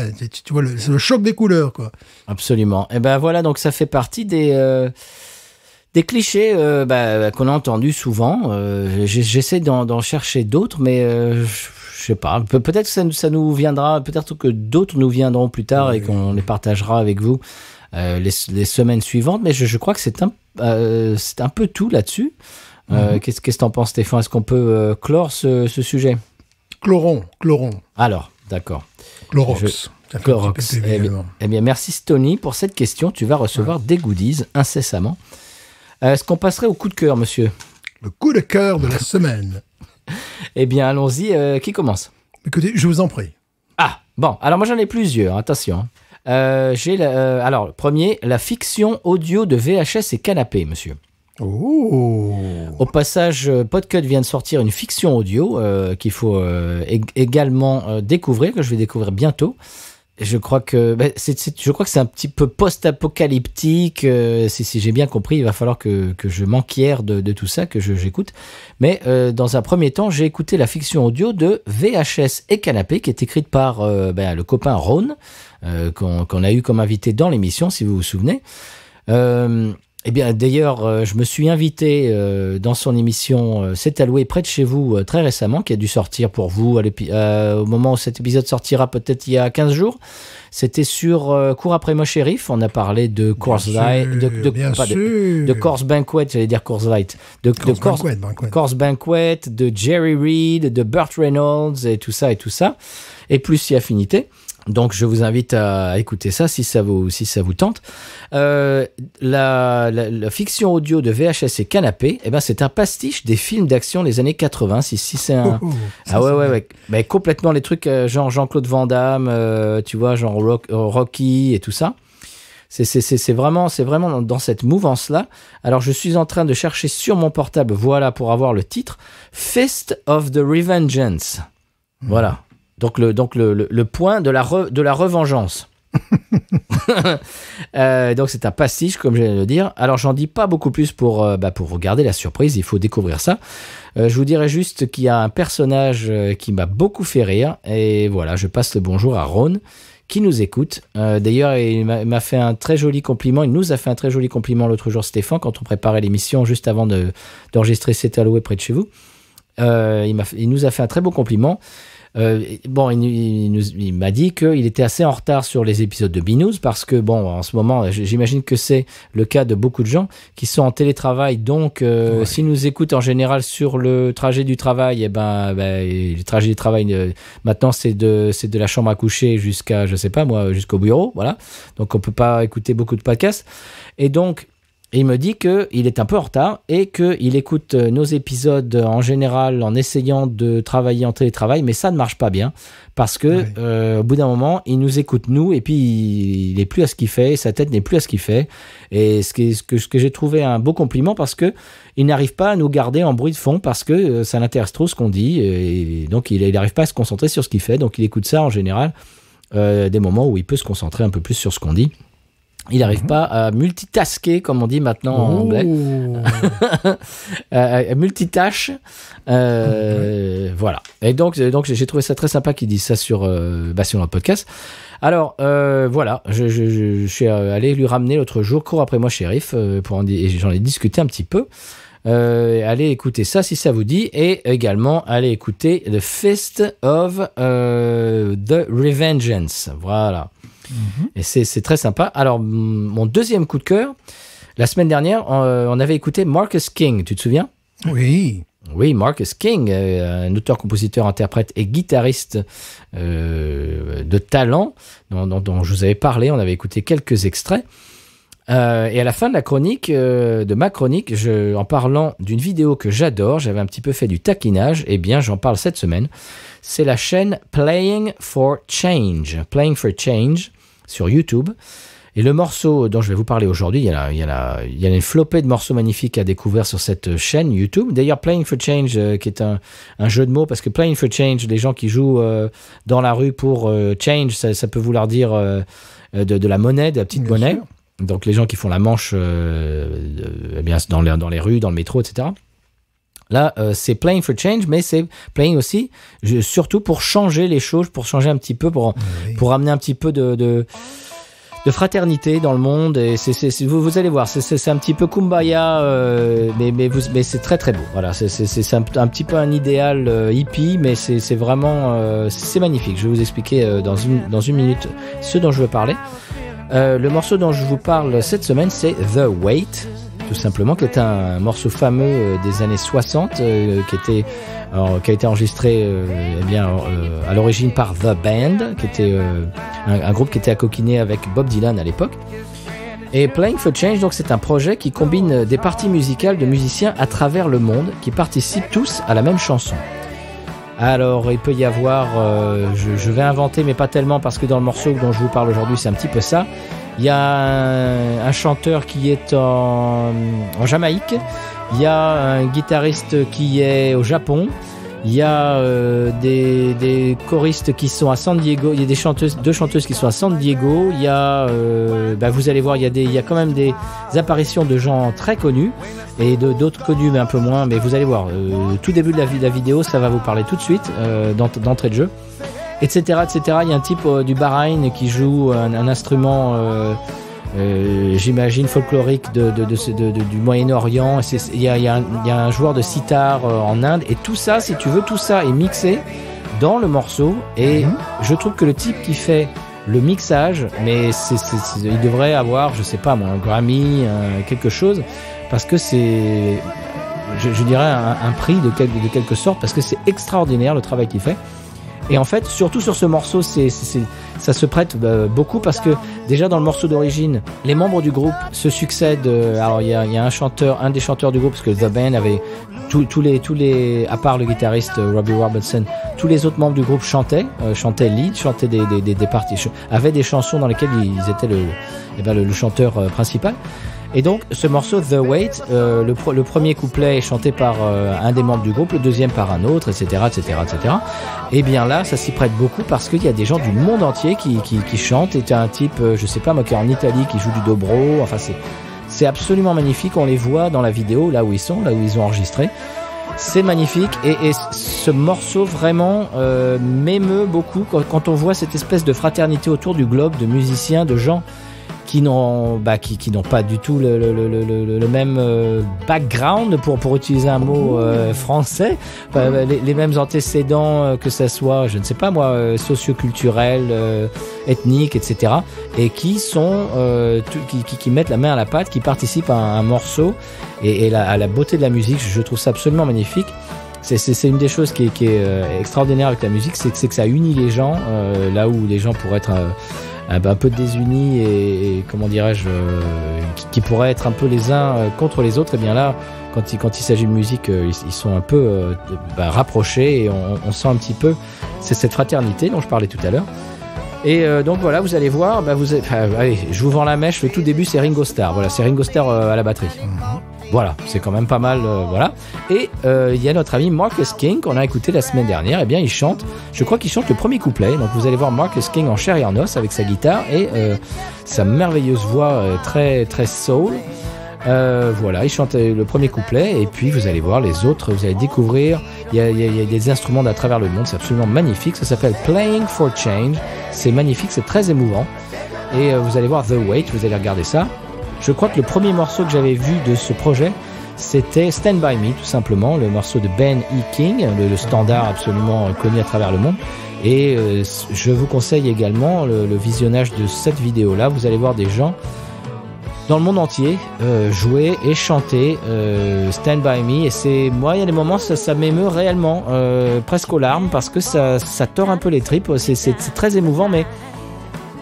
tu vois c'est le choc des couleurs, quoi. Absolument. Et voilà, donc ça fait partie des clichés qu'on a entendus souvent. J'essaie d'en chercher d'autres, mais je sais pas. Peut-être que ça nous viendra, peut-être que d'autres nous viendront plus tard et qu'on les partagera avec vous les semaines suivantes. Mais je crois que c'est un peu tout là-dessus. Qu'est-ce que t'en penses, Stéphane ? Est-ce qu'on peut clore ce sujet ? Chloron. Alors, d'accord. Clorox. Clorox. Eh bien, merci Stony pour cette question. Tu vas recevoir des goodies incessamment. Est-ce qu'on passerait au coup de cœur, monsieur? Le coup de cœur de la semaine. Eh bien, allons-y. Qui commence? Écoutez, je vous en prie. Ah, bon. Alors, moi, j'en ai plusieurs. Attention. Alors, premier, la fiction audio de VHS et Canapé, monsieur. Oh. Au passage, Podcut vient de sortir une fiction audio qu'il faut également découvrir, que je vais découvrir bientôt. Je crois que c'est un petit peu post-apocalyptique. Si j'ai bien compris, il va falloir que je m'enquière de tout ça, que j'écoute. Mais dans un premier temps, j'ai écouté la fiction audio de VHS et Canapé, qui est écrite par le copain Ron, qu'on a eu comme invité dans l'émission, si vous vous souvenez. Eh bien, d'ailleurs, je me suis invité dans son émission C'est alloué près de chez vous très récemment, qui a dû sortir pour vous au moment où cet épisode sortira, peut-être il y a 15 jours. C'était sur Cours après moi shérif. On a parlé de Coors Light, de Coors Banquet, j'allais dire Coors Light, de Coors Banquet, de Jerry Reed, de Burt Reynolds et tout ça. Et plus si affinité. Donc, je vous invite à écouter ça si ça vous tente. La fiction audio de VHS et Canapé, eh ben, c'est un pastiche des films d'action des années 80. Si c'est un... ouais. Mais complètement les trucs genre Jean-Claude Van Damme, tu vois, genre Rocky et tout ça. C'est vraiment dans cette mouvance-là. Alors, je suis en train de chercher sur mon portable, voilà, pour avoir le titre, Fist of the Revengeance. Voilà. Donc le point de la revengeance. Donc c'est un pastiche, comme je viens de le dire. Alors j'en dis pas beaucoup plus pour regarder la surprise, il faut découvrir ça. Je vous dirais juste qu'il y a un personnage qui m'a beaucoup fait rire. Et voilà, je passe le bonjour à Ron, qui nous écoute. D'ailleurs, il m'a fait un très joli compliment. Il nous a fait un très joli compliment l'autre jour, Stéphane, quand on préparait l'émission, juste avant d'enregistrer C'est alloué près de chez vous. Il nous a fait un très beau compliment. Il m'a dit qu'il était assez en retard sur les épisodes de Binous parce que, en ce moment, j'imagine que c'est le cas de beaucoup de gens qui sont en télétravail. Donc, s'ils nous écoutent en général sur le trajet du travail, le trajet du travail, maintenant, c'est de la chambre à coucher jusqu'à, je sais pas moi, jusqu'au bureau. Voilà. Donc, on peut pas écouter beaucoup de podcasts. Et donc, il me dit qu'il est un peu en retard et qu'il écoute nos épisodes en général en essayant de travailler en télétravail, mais ça ne marche pas bien parce que au bout d'un moment, il nous écoute nous et puis il n'est plus à ce qu'il fait, sa tête n'est plus à ce qu'il fait. Et ce que j'ai trouvé un beau compliment parce que il n'arrive pas à nous garder en bruit de fond parce que ça l'intéresse trop ce qu'on dit et donc il n'arrive pas à se concentrer sur ce qu'il fait. Donc il écoute ça en général des moments où il peut se concentrer un peu plus sur ce qu'on dit. Il n'arrive pas à multitasker, comme on dit maintenant en anglais. Multitâche. Voilà. Et donc, j'ai trouvé ça très sympa qu'ils disent ça sur notre podcast. Alors, voilà. Je suis allé lui ramener l'autre jour, Cours après moi, shérif, et j'en ai discuté un petit peu. Allez écouter ça si ça vous dit. Et également, allez écouter The Fist of the Revengeance. Voilà. Et c'est très sympa. Alors, mon deuxième coup de cœur, la semaine dernière, on avait écouté Marcus King, tu te souviens? Oui. Oui, Marcus King, un auteur, compositeur, interprète et guitariste de talent dont je vous avais parlé. On avait écouté quelques extraits. Et à la fin de la chronique, de ma chronique, en parlant d'une vidéo que j'adore, j'avais un petit peu fait du taquinage, et bien j'en parle cette semaine. C'est la chaîne Playing for Change sur YouTube. Et le morceau dont je vais vous parler aujourd'hui, il y a une flopée de morceaux magnifiques à découvrir sur cette chaîne YouTube. D'ailleurs, Playing for Change, qui est un jeu de mots, parce que Playing for Change, les gens qui jouent dans la rue pour change, ça peut vouloir dire de la monnaie, de la petite monnaie. Sûr. Donc les gens qui font la manche dans les rues, dans le métro, etc. Là, c'est Playing for Change, mais c'est Playing aussi, surtout pour changer les choses, pour changer un petit peu, pour amener un petit peu de fraternité dans le monde. Et vous allez voir, c'est un petit peu Kumbaya, mais c'est très très beau. Voilà, c'est un petit peu un idéal hippie, mais c'est vraiment c'est magnifique. Je vais vous expliquer dans une minute ce dont je veux parler. Le morceau dont je vous parle cette semaine, c'est The Wait. tout simplement, qui est un morceau fameux des années 60, qui a été enregistré à l'origine par The Band, qui était un groupe qui était accoquiné avec Bob Dylan à l'époque. Et Playing for Change, donc, c'est un projet qui combine des parties musicales de musiciens à travers le monde, qui participent tous à la même chanson. Alors, il peut y avoir, je vais inventer, mais pas tellement, parce que dans le morceau dont je vous parle aujourd'hui, c'est un petit peu ça. Il y a un chanteur qui est en Jamaïque, il y a un guitariste qui est au Japon, il y a des choristes qui sont à San Diego, il y a deux chanteuses qui sont à San Diego, il y a, vous allez voir, il y a quand même des apparitions de gens très connus et d'autres connus mais un peu moins, mais vous allez voir, tout début de la vidéo, ça va vous parler tout de suite d'entrée de jeu, etc., etc. Il y a un type du Bahreïn qui joue un instrument j'imagine folklorique du Moyen-Orient. Il y a un joueur de sitar en Inde, et tout ça, si tu veux, tout ça est mixé dans le morceau, et je trouve que le type qui fait le mixage, mais il devrait avoir, je sais pas moi, un Grammy, quelque chose, parce que c'est, je dirais, un prix de quelque sorte, parce que c'est extraordinaire le travail qu'il fait. Et en fait, surtout sur ce morceau, ça se prête beaucoup, parce que déjà dans le morceau d'origine, les membres du groupe se succèdent. Alors il y a un des chanteurs du groupe, parce que The Band avait tous les, à part le guitariste Robbie Robertson, tous les autres membres du groupe chantaient lead, chantaient des parties, avaient des chansons dans lesquelles ils étaient le chanteur principal. Et donc ce morceau The Wait, le premier couplet est chanté par un des membres du groupe, le deuxième par un autre, etc., etc., etc. Et bien là, ça s'y prête beaucoup, parce qu'il y a des gens du monde entier qui chantent. Et un type, je sais pas moi, qui est en Italie, qui joue du dobro. Enfin, c'est absolument magnifique. On les voit dans la vidéo, là où ils ont enregistré. C'est magnifique, et ce morceau vraiment m'émeut beaucoup quand on voit cette espèce de fraternité autour du globe, de musiciens, de gens qui n'ont pas du tout le même background, pour utiliser un mot français, les mêmes antécédents, que ça soit, je ne sais pas moi, socioculturels, ethniques, etc., et qui sont qui mettent la main à la pâte, qui participent à un morceau, et à la beauté de la musique. Je trouve ça absolument magnifique. C'est une des choses qui est extraordinaire avec la musique, c'est que ça unit les gens, là où les gens pourraient être un peu désunis et comment dirais-je, qui pourraient être un peu les uns contre les autres. Et bien là, quand il s'agit de musique, ils sont un peu rapprochés, et on sent un petit peu cette fraternité dont je parlais tout à l'heure. Et donc voilà, vous allez voir, allez, je vous vends la mèche. Le tout début, c'est Ringo Starr. Voilà, c'est Ringo Starr à la batterie. Voilà, c'est quand même pas mal, voilà. Et il y a notre ami Marcus King qu'on a écouté la semaine dernière. Eh bien, je crois qu'il chante le premier couplet. Donc vous allez voir Marcus King en chair et en os avec sa guitare et sa merveilleuse voix très très soul. Voilà, il chante le premier couplet, et puis vous allez voir les autres. Vous allez découvrir. Il y a des instruments d'à travers le monde. C'est absolument magnifique. Ça s'appelle Playing for Change. C'est magnifique, c'est très émouvant. Et vous allez voir The Wait. Vous allez regarder ça. Je crois que le premier morceau que j'avais vu de ce projet, c'était Stand By Me, tout simplement, le morceau de Ben E. King, le standard absolument connu à travers le monde. Et je vous conseille également le visionnage de cette vidéo-là. Vous allez voir des gens dans le monde entier jouer et chanter Stand By Me. Et moi, il y a des moments, ça m'émeut réellement, presque aux larmes, parce que ça tord un peu les tripes. C'est très émouvant, mais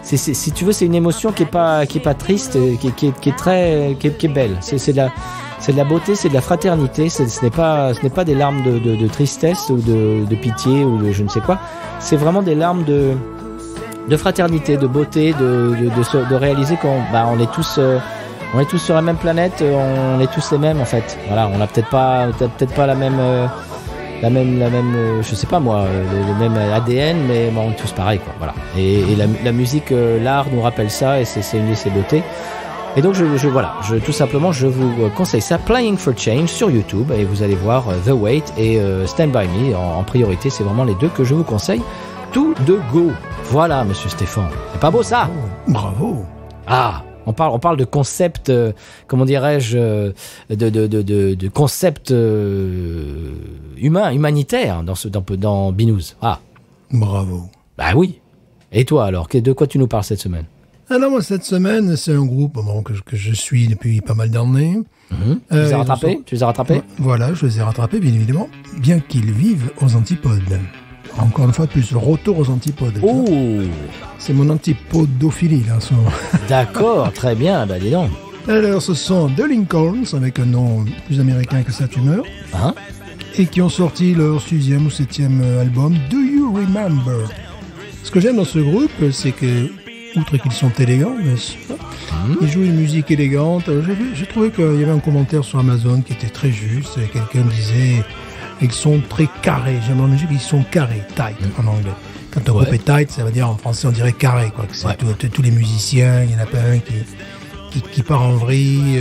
si tu veux, c'est une émotion qui est pas triste, qui est belle. C'est de la beauté, c'est de la fraternité. Ce n'est pas des larmes de tristesse ou de pitié ou de je ne sais quoi. C'est vraiment des larmes de fraternité, de beauté, de réaliser qu'on est tous sur la même planète, on est tous les mêmes en fait. Voilà, on a peut-être pas la même je sais pas moi, le même ADN, mais on est tous pareils, quoi. Voilà. Et la musique, l'art nous rappelle ça, et c'est une de ses beautés. Et donc tout simplement, je vous conseille ça, Playing for Change sur YouTube, et vous allez voir The Wait et Stand By Me en priorité. C'est vraiment les deux que je vous conseille. Tout de go. Voilà, monsieur Stéphane. C'est pas beau ça? Oh, bravo. Ah. On parle de concept, comment dirais-je, de concept humanitaire dans Binous. Ah. Bravo. Bah oui. Et toi alors, de quoi tu nous parles cette semaine? Alors moi, cette semaine, c'est un groupe que je suis depuis pas mal d'années. Tu les as rattrapés? Tu les as rattrapés? Voilà, je les ai rattrapés, bien évidemment, bien qu'ils vivent aux antipodes. Encore une fois de plus, le retour aux antipodes. Oh, C'est mon antipodophilie, là, en ce moment. d'accord, très bien, bah dis donc. Alors, ce sont The Lincolns, avec un nom plus américain que sa tumeur, Hein? et qui ont sorti leur 6e ou 7e album, Do You Remember? Ce que j'aime dans ce groupe, c'est que, outre qu'ils sont élégants, n'est-ce pas, ils jouent une musique élégante. J'ai trouvé qu'il y avait un commentaire sur Amazon qui était très juste. Quelqu'un disait, ils sont très carrés. J'aime la musique, ils sont carrés, tight en anglais. Quand un groupe est tight, ça veut dire en français, on dirait carré, quoi. Que c'est tous les musiciens, il n'y en a pas un qui part en vrille.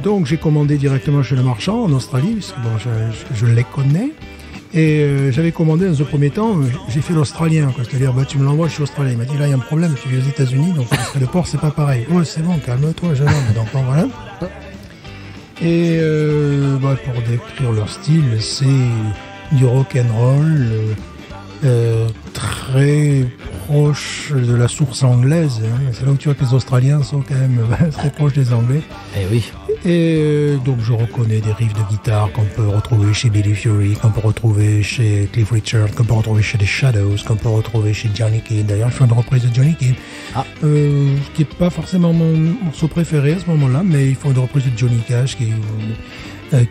Donc j'ai commandé directement chez le marchand en Australie, parce que bon, je les connais. Et j'avais commandé dans un premier temps, j'ai fait l'australien, quoi. C'est-à-dire, bah, tu me l'envoies, je suis australien. Il m'a dit, là, il y a un problème, tu vis aux États-Unis, donc le port, c'est pas pareil. Ouais, c'est bon, calme-toi, jeune homme. Donc, bon, voilà. Et pour décrire leur style, c'est du rock'n'roll très proche de la source anglaise. Hein. C'est là où tu vois que les Australiens sont quand même très proches des Anglais. Eh oui. Et donc je reconnais des riffs de guitare qu'on peut retrouver chez Billy Fury, qu'on peut retrouver chez Cliff Richard, qu'on peut retrouver chez The Shadows, qu'on peut retrouver chez Johnny Kidd. D'ailleurs, je fais une reprise de Johnny Kidd, qui n'est pas forcément mon morceau préféré à ce moment-là, mais il faut une reprise de Johnny Cash qui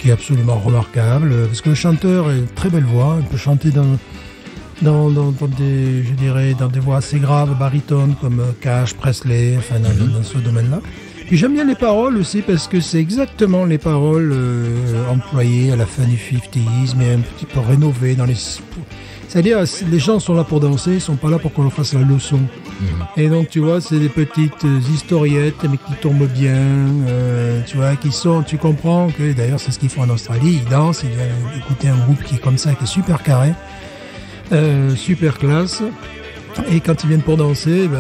est absolument remarquable, parce que le chanteur a une très belle voix, il peut chanter dans des voix assez graves, baritones, comme Cash, Presley, enfin dans ce domaine-là. Puis j'aime bien les paroles aussi parce que c'est exactement les paroles employées à la fin du 50s, mais un petit peu rénovées dans les... C'est-à-dire, les gens sont là pour danser, ils sont pas là pour qu'on leur fasse la leçon. Et donc, tu vois, c'est des petites historiettes, mais qui tombent bien, tu vois, tu comprends que, d'ailleurs, c'est ce qu'ils font en Australie, ils dansent, ils viennent écouter un groupe qui est comme ça, qui est super carré, super classe. Et quand ils viennent pour danser,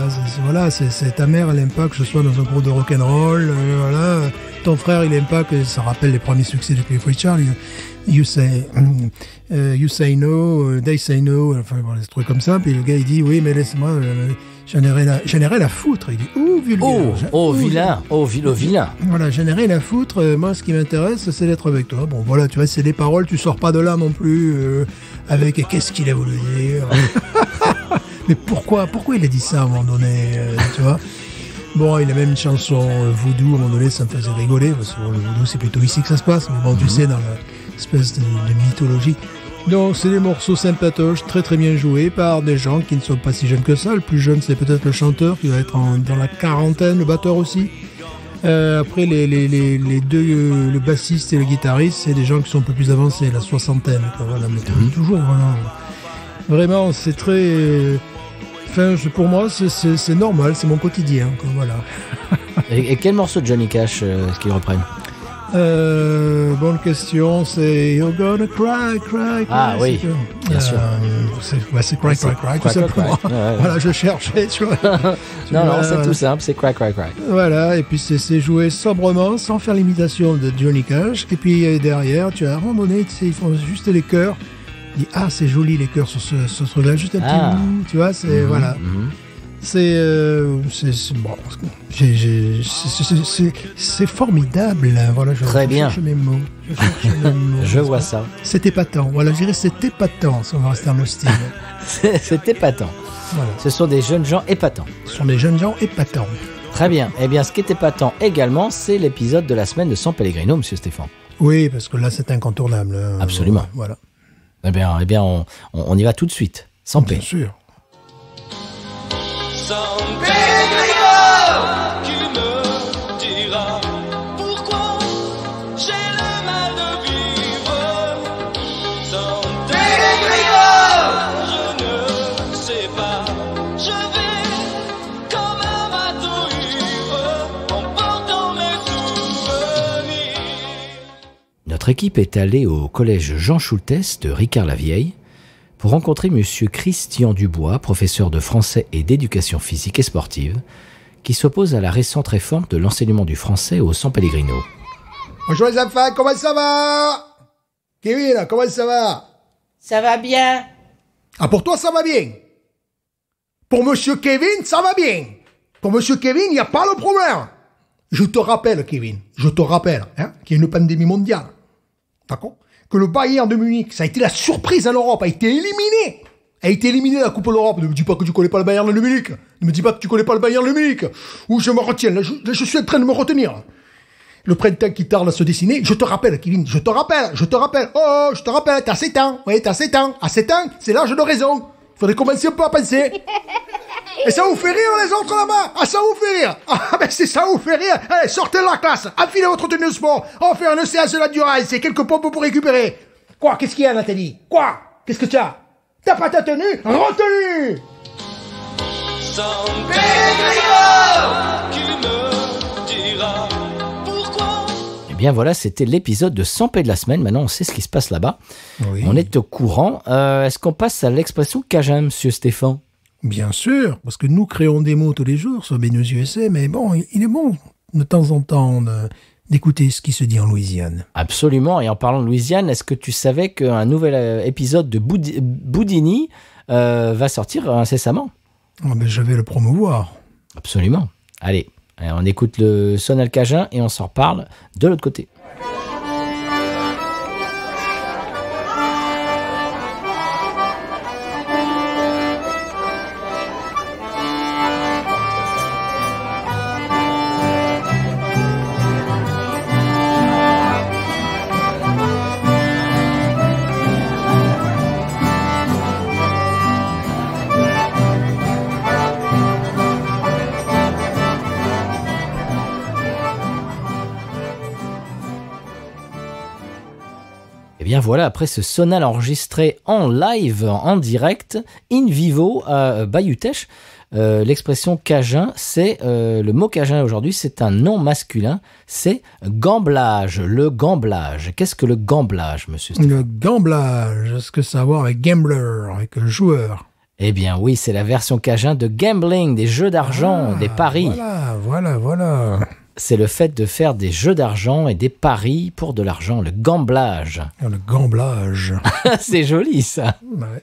c'est ta mère, elle aime pas que je sois dans un groupe de rock'n'roll, voilà. Ton frère, il aime pas que ça rappelle les premiers succès de Cliff Richard. You say no, they say no, enfin voilà, des trucs comme ça. Puis le gars il dit oui, mais laisse-moi, j'en ai rien à foutre. Il dit vulgaire. Vilain. Voilà, j'en ai rien à foutre. Moi, ce qui m'intéresse, c'est d'être avec toi. Bon, voilà, tu vois, c'est des paroles, tu sors pas de là non plus avec qu'est-ce qu'il a voulu dire. Mais pourquoi il a dit ça à un moment donné, tu vois? Bon, il a même une chanson voodoo, à un moment donné, ça me faisait rigoler, parce que le voodoo, c'est plutôt ici que ça se passe, mais bon, tu sais, dans l'espèce de mythologie. Donc, c'est des morceaux sympatoches, très très bien joués par des gens qui ne sont pas si jeunes que ça. Le plus jeune, c'est peut-être le chanteur, qui va être dans la quarantaine, le batteur aussi. Après, les deux, le bassiste et le guitariste, c'est des gens qui sont un peu plus avancés, la soixantaine, quoi, voilà, mais toujours, vraiment, c'est très... Enfin, pour moi, c'est normal, c'est mon quotidien, quoi, voilà. Et quel morceau de Johnny Cash est-ce qu'ils reprennent? Bonne question, c'est You're Gonna Cry, Cry, Cry. Ah oui, bien sûr. C'est Cry, Cry, Cry, tout simplement. Ouais. Voilà, je cherchais, tu vois. Non, c'est tout simple, c'est Cry, Cry, Cry. Voilà, et puis c'est joué sobrement, sans faire l'imitation de Johnny Cash. Et puis derrière, tu as à un moment donné, ils font juste les chœurs. Il dit, c'est joli les chœurs sur ce truc-là, juste un petit tu vois, c'est voilà. C'est bon, c'est formidable, hein, voilà. Très bien. Je cherche mes mots. Je vois ça. C'est épatant. Voilà, je dirais c'est épatant, si on va rester dans le style. C'est épatant. Voilà. Ce sont des jeunes gens épatants. Ce sont des jeunes gens épatants. Très bien. Eh bien, ce qui est épatant également, c'est l'épisode de la semaine de San Pellegrino, monsieur Stéphane. Oui, parce que là, c'est incontournable. Hein. Absolument. Voilà. Eh bien, on y va tout de suite, sans paix. Bien sûr. San Pellegrino, qui me dira pourquoi j'ai le mal de vivre. San Pellegrino, je ne sais pas, je vais comme un bateau ivre en portant mes souvenirs. Notre équipe est allée au collège Jean Schultes de Ricard-la-Vieille pour rencontrer monsieur Christian Dubois, professeur de français et d'éducation physique et sportive, qui s'oppose à la récente réforme de l'enseignement du français au San Pellegrino. Bonjour les enfants, comment ça va? Kevin, comment ça va? Ça va bien. Ah, pour toi, ça va bien? Pour Monsieur Kevin, ça va bien. Pour Monsieur Kevin, il n'y a pas le problème. Je te rappelle, Kevin, qu'il y a une pandémie mondiale. D'accord? Que le Bayern de Munich, ça a été la surprise en Europe, a été éliminé. A été éliminé de la Coupe de l'Europe. Ne me dis pas que tu connais pas le Bayern de Munich. Ne me dis pas que tu connais pas le Bayern de Munich. Ou je me retiens. Là, je suis en train de me retenir. Le printemps qui tarde à se dessiner. Je te rappelle, Kevin. Je te rappelle. Oh, je te rappelle. T'as 7 ans. Oui, t'as 7 ans. À 7 ans, c'est l'âge de raison. Il faudrait commencer un peu à penser. Et ça vous fait rire, les autres là-bas? Ah, ça vous fait rire? Ah, ben si ça vous fait rire, allez, sortez de la classe. Enfilez votre tenue de sport. On va faire une séance d'endurance et quelques pompes pour récupérer. Quoi? Qu'est-ce qu'il y a, Nathalie? Quoi? Qu'est-ce que tu as? T'as pas ta tenue? Retenue! San Pedro qui me dira pourquoi. Eh bien voilà, c'était l'épisode de 100 P de la semaine. Maintenant, on sait ce qui se passe là-bas. Oui. On est au courant. Est-ce qu'on passe à l'expression Cajun, monsieur Stéphane? Bien sûr, parce que nous créons des mots tous les jours sur BNews USA, mais bon, il est bon de temps en temps d'écouter ce qui se dit en Louisiane. Absolument. Et en parlant de Louisiane, est-ce que tu savais qu'un nouvel épisode de Boudini va sortir incessamment? Ah ben, je vais le promouvoir. Absolument. Allez, on écoute le Sonal Cajun et on s'en reparle de l'autre côté. Et bien voilà, après ce sonal enregistré en live, en direct, in vivo à Bayutech, l'expression Cajun, c'est le mot Cajun aujourd'hui, c'est un nom masculin, c'est gamblage, le gamblage. Qu'est-ce que le gamblage, monsieur Stéphane? Le gamblage, est-ce que ça a à voir avec gambler, avec le joueur? Eh bien oui, c'est la version Cajun de gambling, des jeux d'argent, des paris. Voilà. C'est le fait de faire des jeux d'argent et des paris pour de l'argent, le gamblage. Le gamblage. C'est joli ça. Ouais.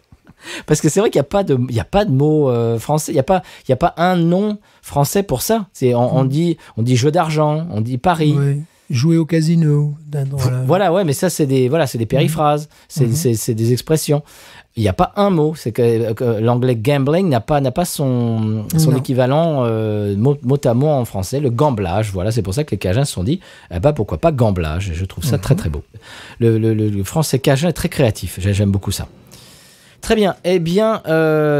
Parce que c'est vrai qu'il n'y a pas de mot français, il n'y a pas un nom français pour ça. On dit jeu d'argent, on dit pari. Ouais. Jouer au casino. Voilà, ouais, mais ça c'est des périphrases, c'est des expressions. Il n'y a pas un mot, c'est que l'anglais gambling n'a pas son équivalent mot à mot en français, le gamblage. Voilà, c'est pour ça que les Cajuns se sont dit, pourquoi pas gamblage. Et je trouve ça très très beau. Le français Cajun est très créatif, j'aime beaucoup ça. Très bien, eh bien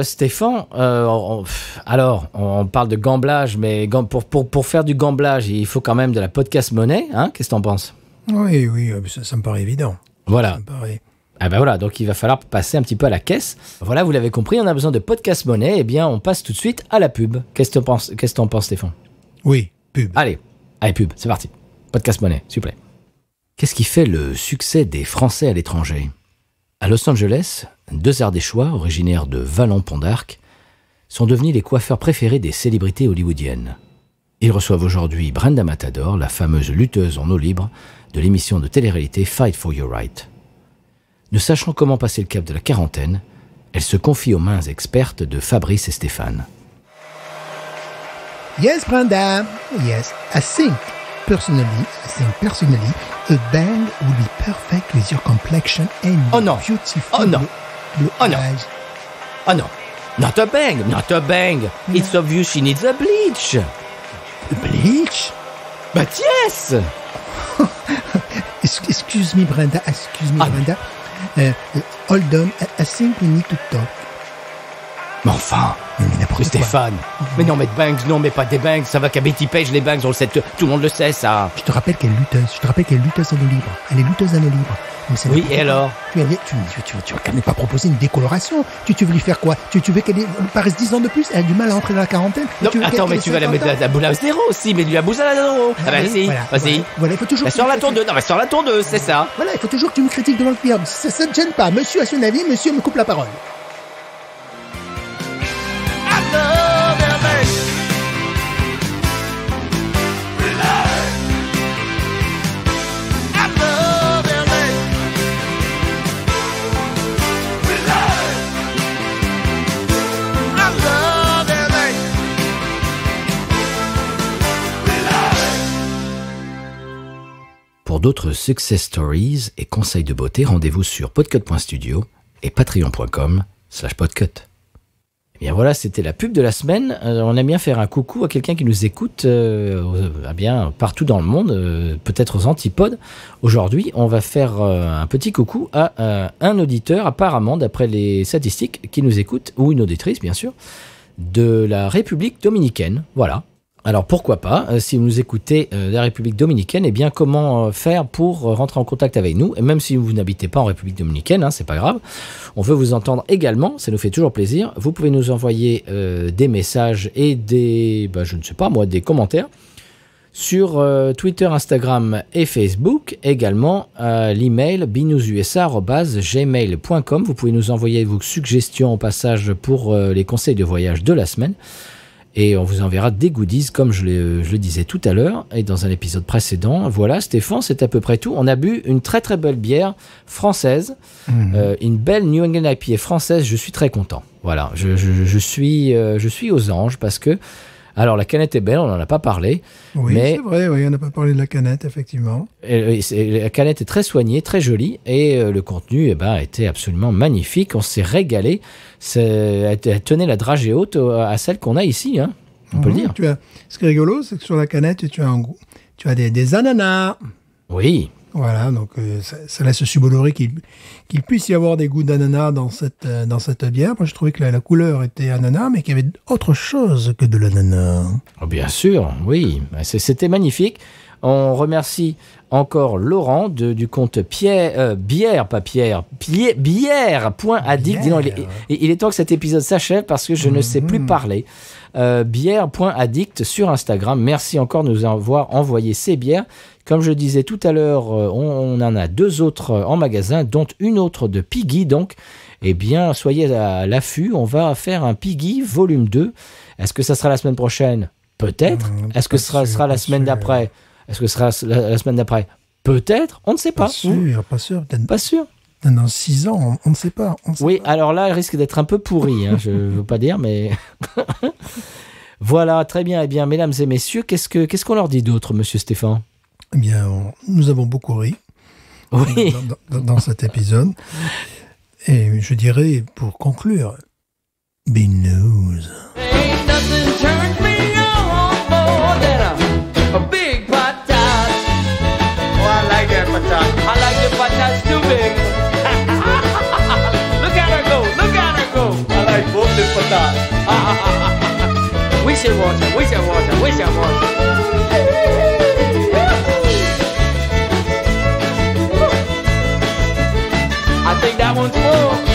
Stéphane, alors on parle de gamblage, mais pour faire du gamblage, il faut quand même de la podcast monnaie, hein? Qu'est-ce que t'en penses? Oui, ça me paraît évident. Voilà. Ça me paraît... Ah ben voilà, donc il va falloir passer un petit peu à la caisse. Voilà, vous l'avez compris, on a besoin de podcast monnaie. Eh bien, on passe tout de suite à la pub. Qu'est-ce que t'en penses, Stéphane? Oui, pub. Allez, pub, c'est parti. Podcast monnaie, s'il vous plaît. Qu'est-ce qui fait le succès des Français à l'étranger? À Los Angeles, deux Ardéchois, originaires de Vallon-Pont d'Arc, sont devenus les coiffeurs préférés des célébrités hollywoodiennes. Ils reçoivent aujourd'hui Brenda Matador, la fameuse lutteuse en eau libre de l'émission de télé-réalité Fight for Your Right. Ne sachant comment passer le cap de la quarantaine, elle se confie aux mains expertes de Fabrice et Stéphane. Yes, Brenda. Yes, I think personally, a bang would be perfect with your complexion and your beautiful blue eyes. Oh non, not a bang. It's obvious she needs a bleach. Bleach? But yes! Excuse me, Brenda. Brenda. Hold on, I think we need to talk. Mais enfin, Mais n'importe Stéphane. Mais non, mais de bangs, non, mais pas des bangs. Ça va qu'à Betty Page, les bangs, on le sait, tout le monde le sait, ça. Je te rappelle qu'elle est lutteuse. En eau libre. Elle est lutteuse en eau libre. Donc, c'est Oui, n'importe et quoi. alors? Tu vas quand même pas proposer une décoloration. Tu veux lui faire quoi? Tu veux qu'elle paraisse 10 ans de plus? Elle a du mal à entrer dans la quarantaine? Non, Tu veux attends, qu'elle mais ait tu vas la 50 mettre ans? la boule à zéro aussi, mais lui la boule à zéro. Ah bah vas-y, vas-y. Voilà, il faut toujours... Bah, sur la tondeuse, non, mais sur la tondeuse, c'est ça. Voilà, il faut toujours que tu me critiques devant le client. Ça ne gêne pas. Monsieur a son avis, monsieur me coupe la parole. d'autres success stories et conseils de beauté, rendez-vous sur podcut.studio et patreon.com/podcut. Et bien voilà, c'était la pub de la semaine. On aime bien faire un coucou à quelqu'un qui nous écoute bien partout dans le monde, peut-être aux antipodes. Aujourd'hui, on va faire un petit coucou à un auditeur, apparemment, d'après les statistiques, qui nous écoute, ou une auditrice, bien sûr, de la République dominicaine. Voilà. Alors pourquoi pas, si vous nous écoutez de la République dominicaine, eh bien comment faire pour rentrer en contact avec nous, et même si vous n'habitez pas en République dominicaine, c'est pas grave, on veut vous entendre également, ça nous fait toujours plaisir. Vous pouvez nous envoyer des messages et des commentaires sur Twitter, Instagram et Facebook, également à l'email binoususa@gmail.com. Vous pouvez nous envoyer vos suggestions au passage pour les conseils de voyage de la semaine. Et on vous enverra des goodies, comme je le disais tout à l'heure, et dans un épisode précédent. Voilà, Stéphane, c'est à peu près tout. On a bu une très très belle bière française, une belle New England IPA française. Je suis très content. Voilà, je suis aux anges parce que, alors la canette est belle, on n'en a pas parlé. Oui, mais c'est vrai, oui, on n'a pas parlé de la canette, effectivement. La canette est très soignée, très jolie, et le contenu était absolument magnifique. On s'est régalé. Elle tenait la dragée haute à celle qu'on a ici, on peut le dire. Ce qui est rigolo, c'est que sur la canette, tu as des ananas. Oui. Voilà, donc ça laisse subodorer qu'il puisse y avoir des goûts d'ananas dans cette bière. Moi, je trouvais que la couleur était ananas, mais qu'il y avait autre chose que de l'ananas. Oh, bien sûr, oui. C'était magnifique. On remercie encore Laurent du compte bière.addict. Dis donc, il est temps que cet épisode s'achève parce que je ne sais plus parler. Bière.addict sur Instagram. Merci encore de nous avoir envoyé ces bières. Comme je disais tout à l'heure, on en a 2 autres en magasin, dont une autre de Piggy. Donc, eh bien, soyez à l'affût. On va faire un Piggy volume 2. Est-ce que ça sera la semaine prochaine? Peut-être. Est-ce que ce sera la semaine d'après? Est-ce que ce sera la semaine d'après? Peut-être. On ne sait pas. Pas sûr. Pas sûr. Dans 6 ans, on ne sait pas. Alors là, elle risque d'être un peu pourrie. Je ne veux pas dire, mais... Voilà, très bien. Eh bien, mesdames et messieurs, qu'est-ce qu'on leur dit d'autre, monsieur Stéphane? Eh bien, nous avons beaucoup ri dans cet épisode. Et je dirais, pour conclure, Binous. Ain't nothing turns me on more than a big patat. Oh, I like that patat. I like the patats too big. Look at her go. I like both the patats. We should watch her. I think that one's full.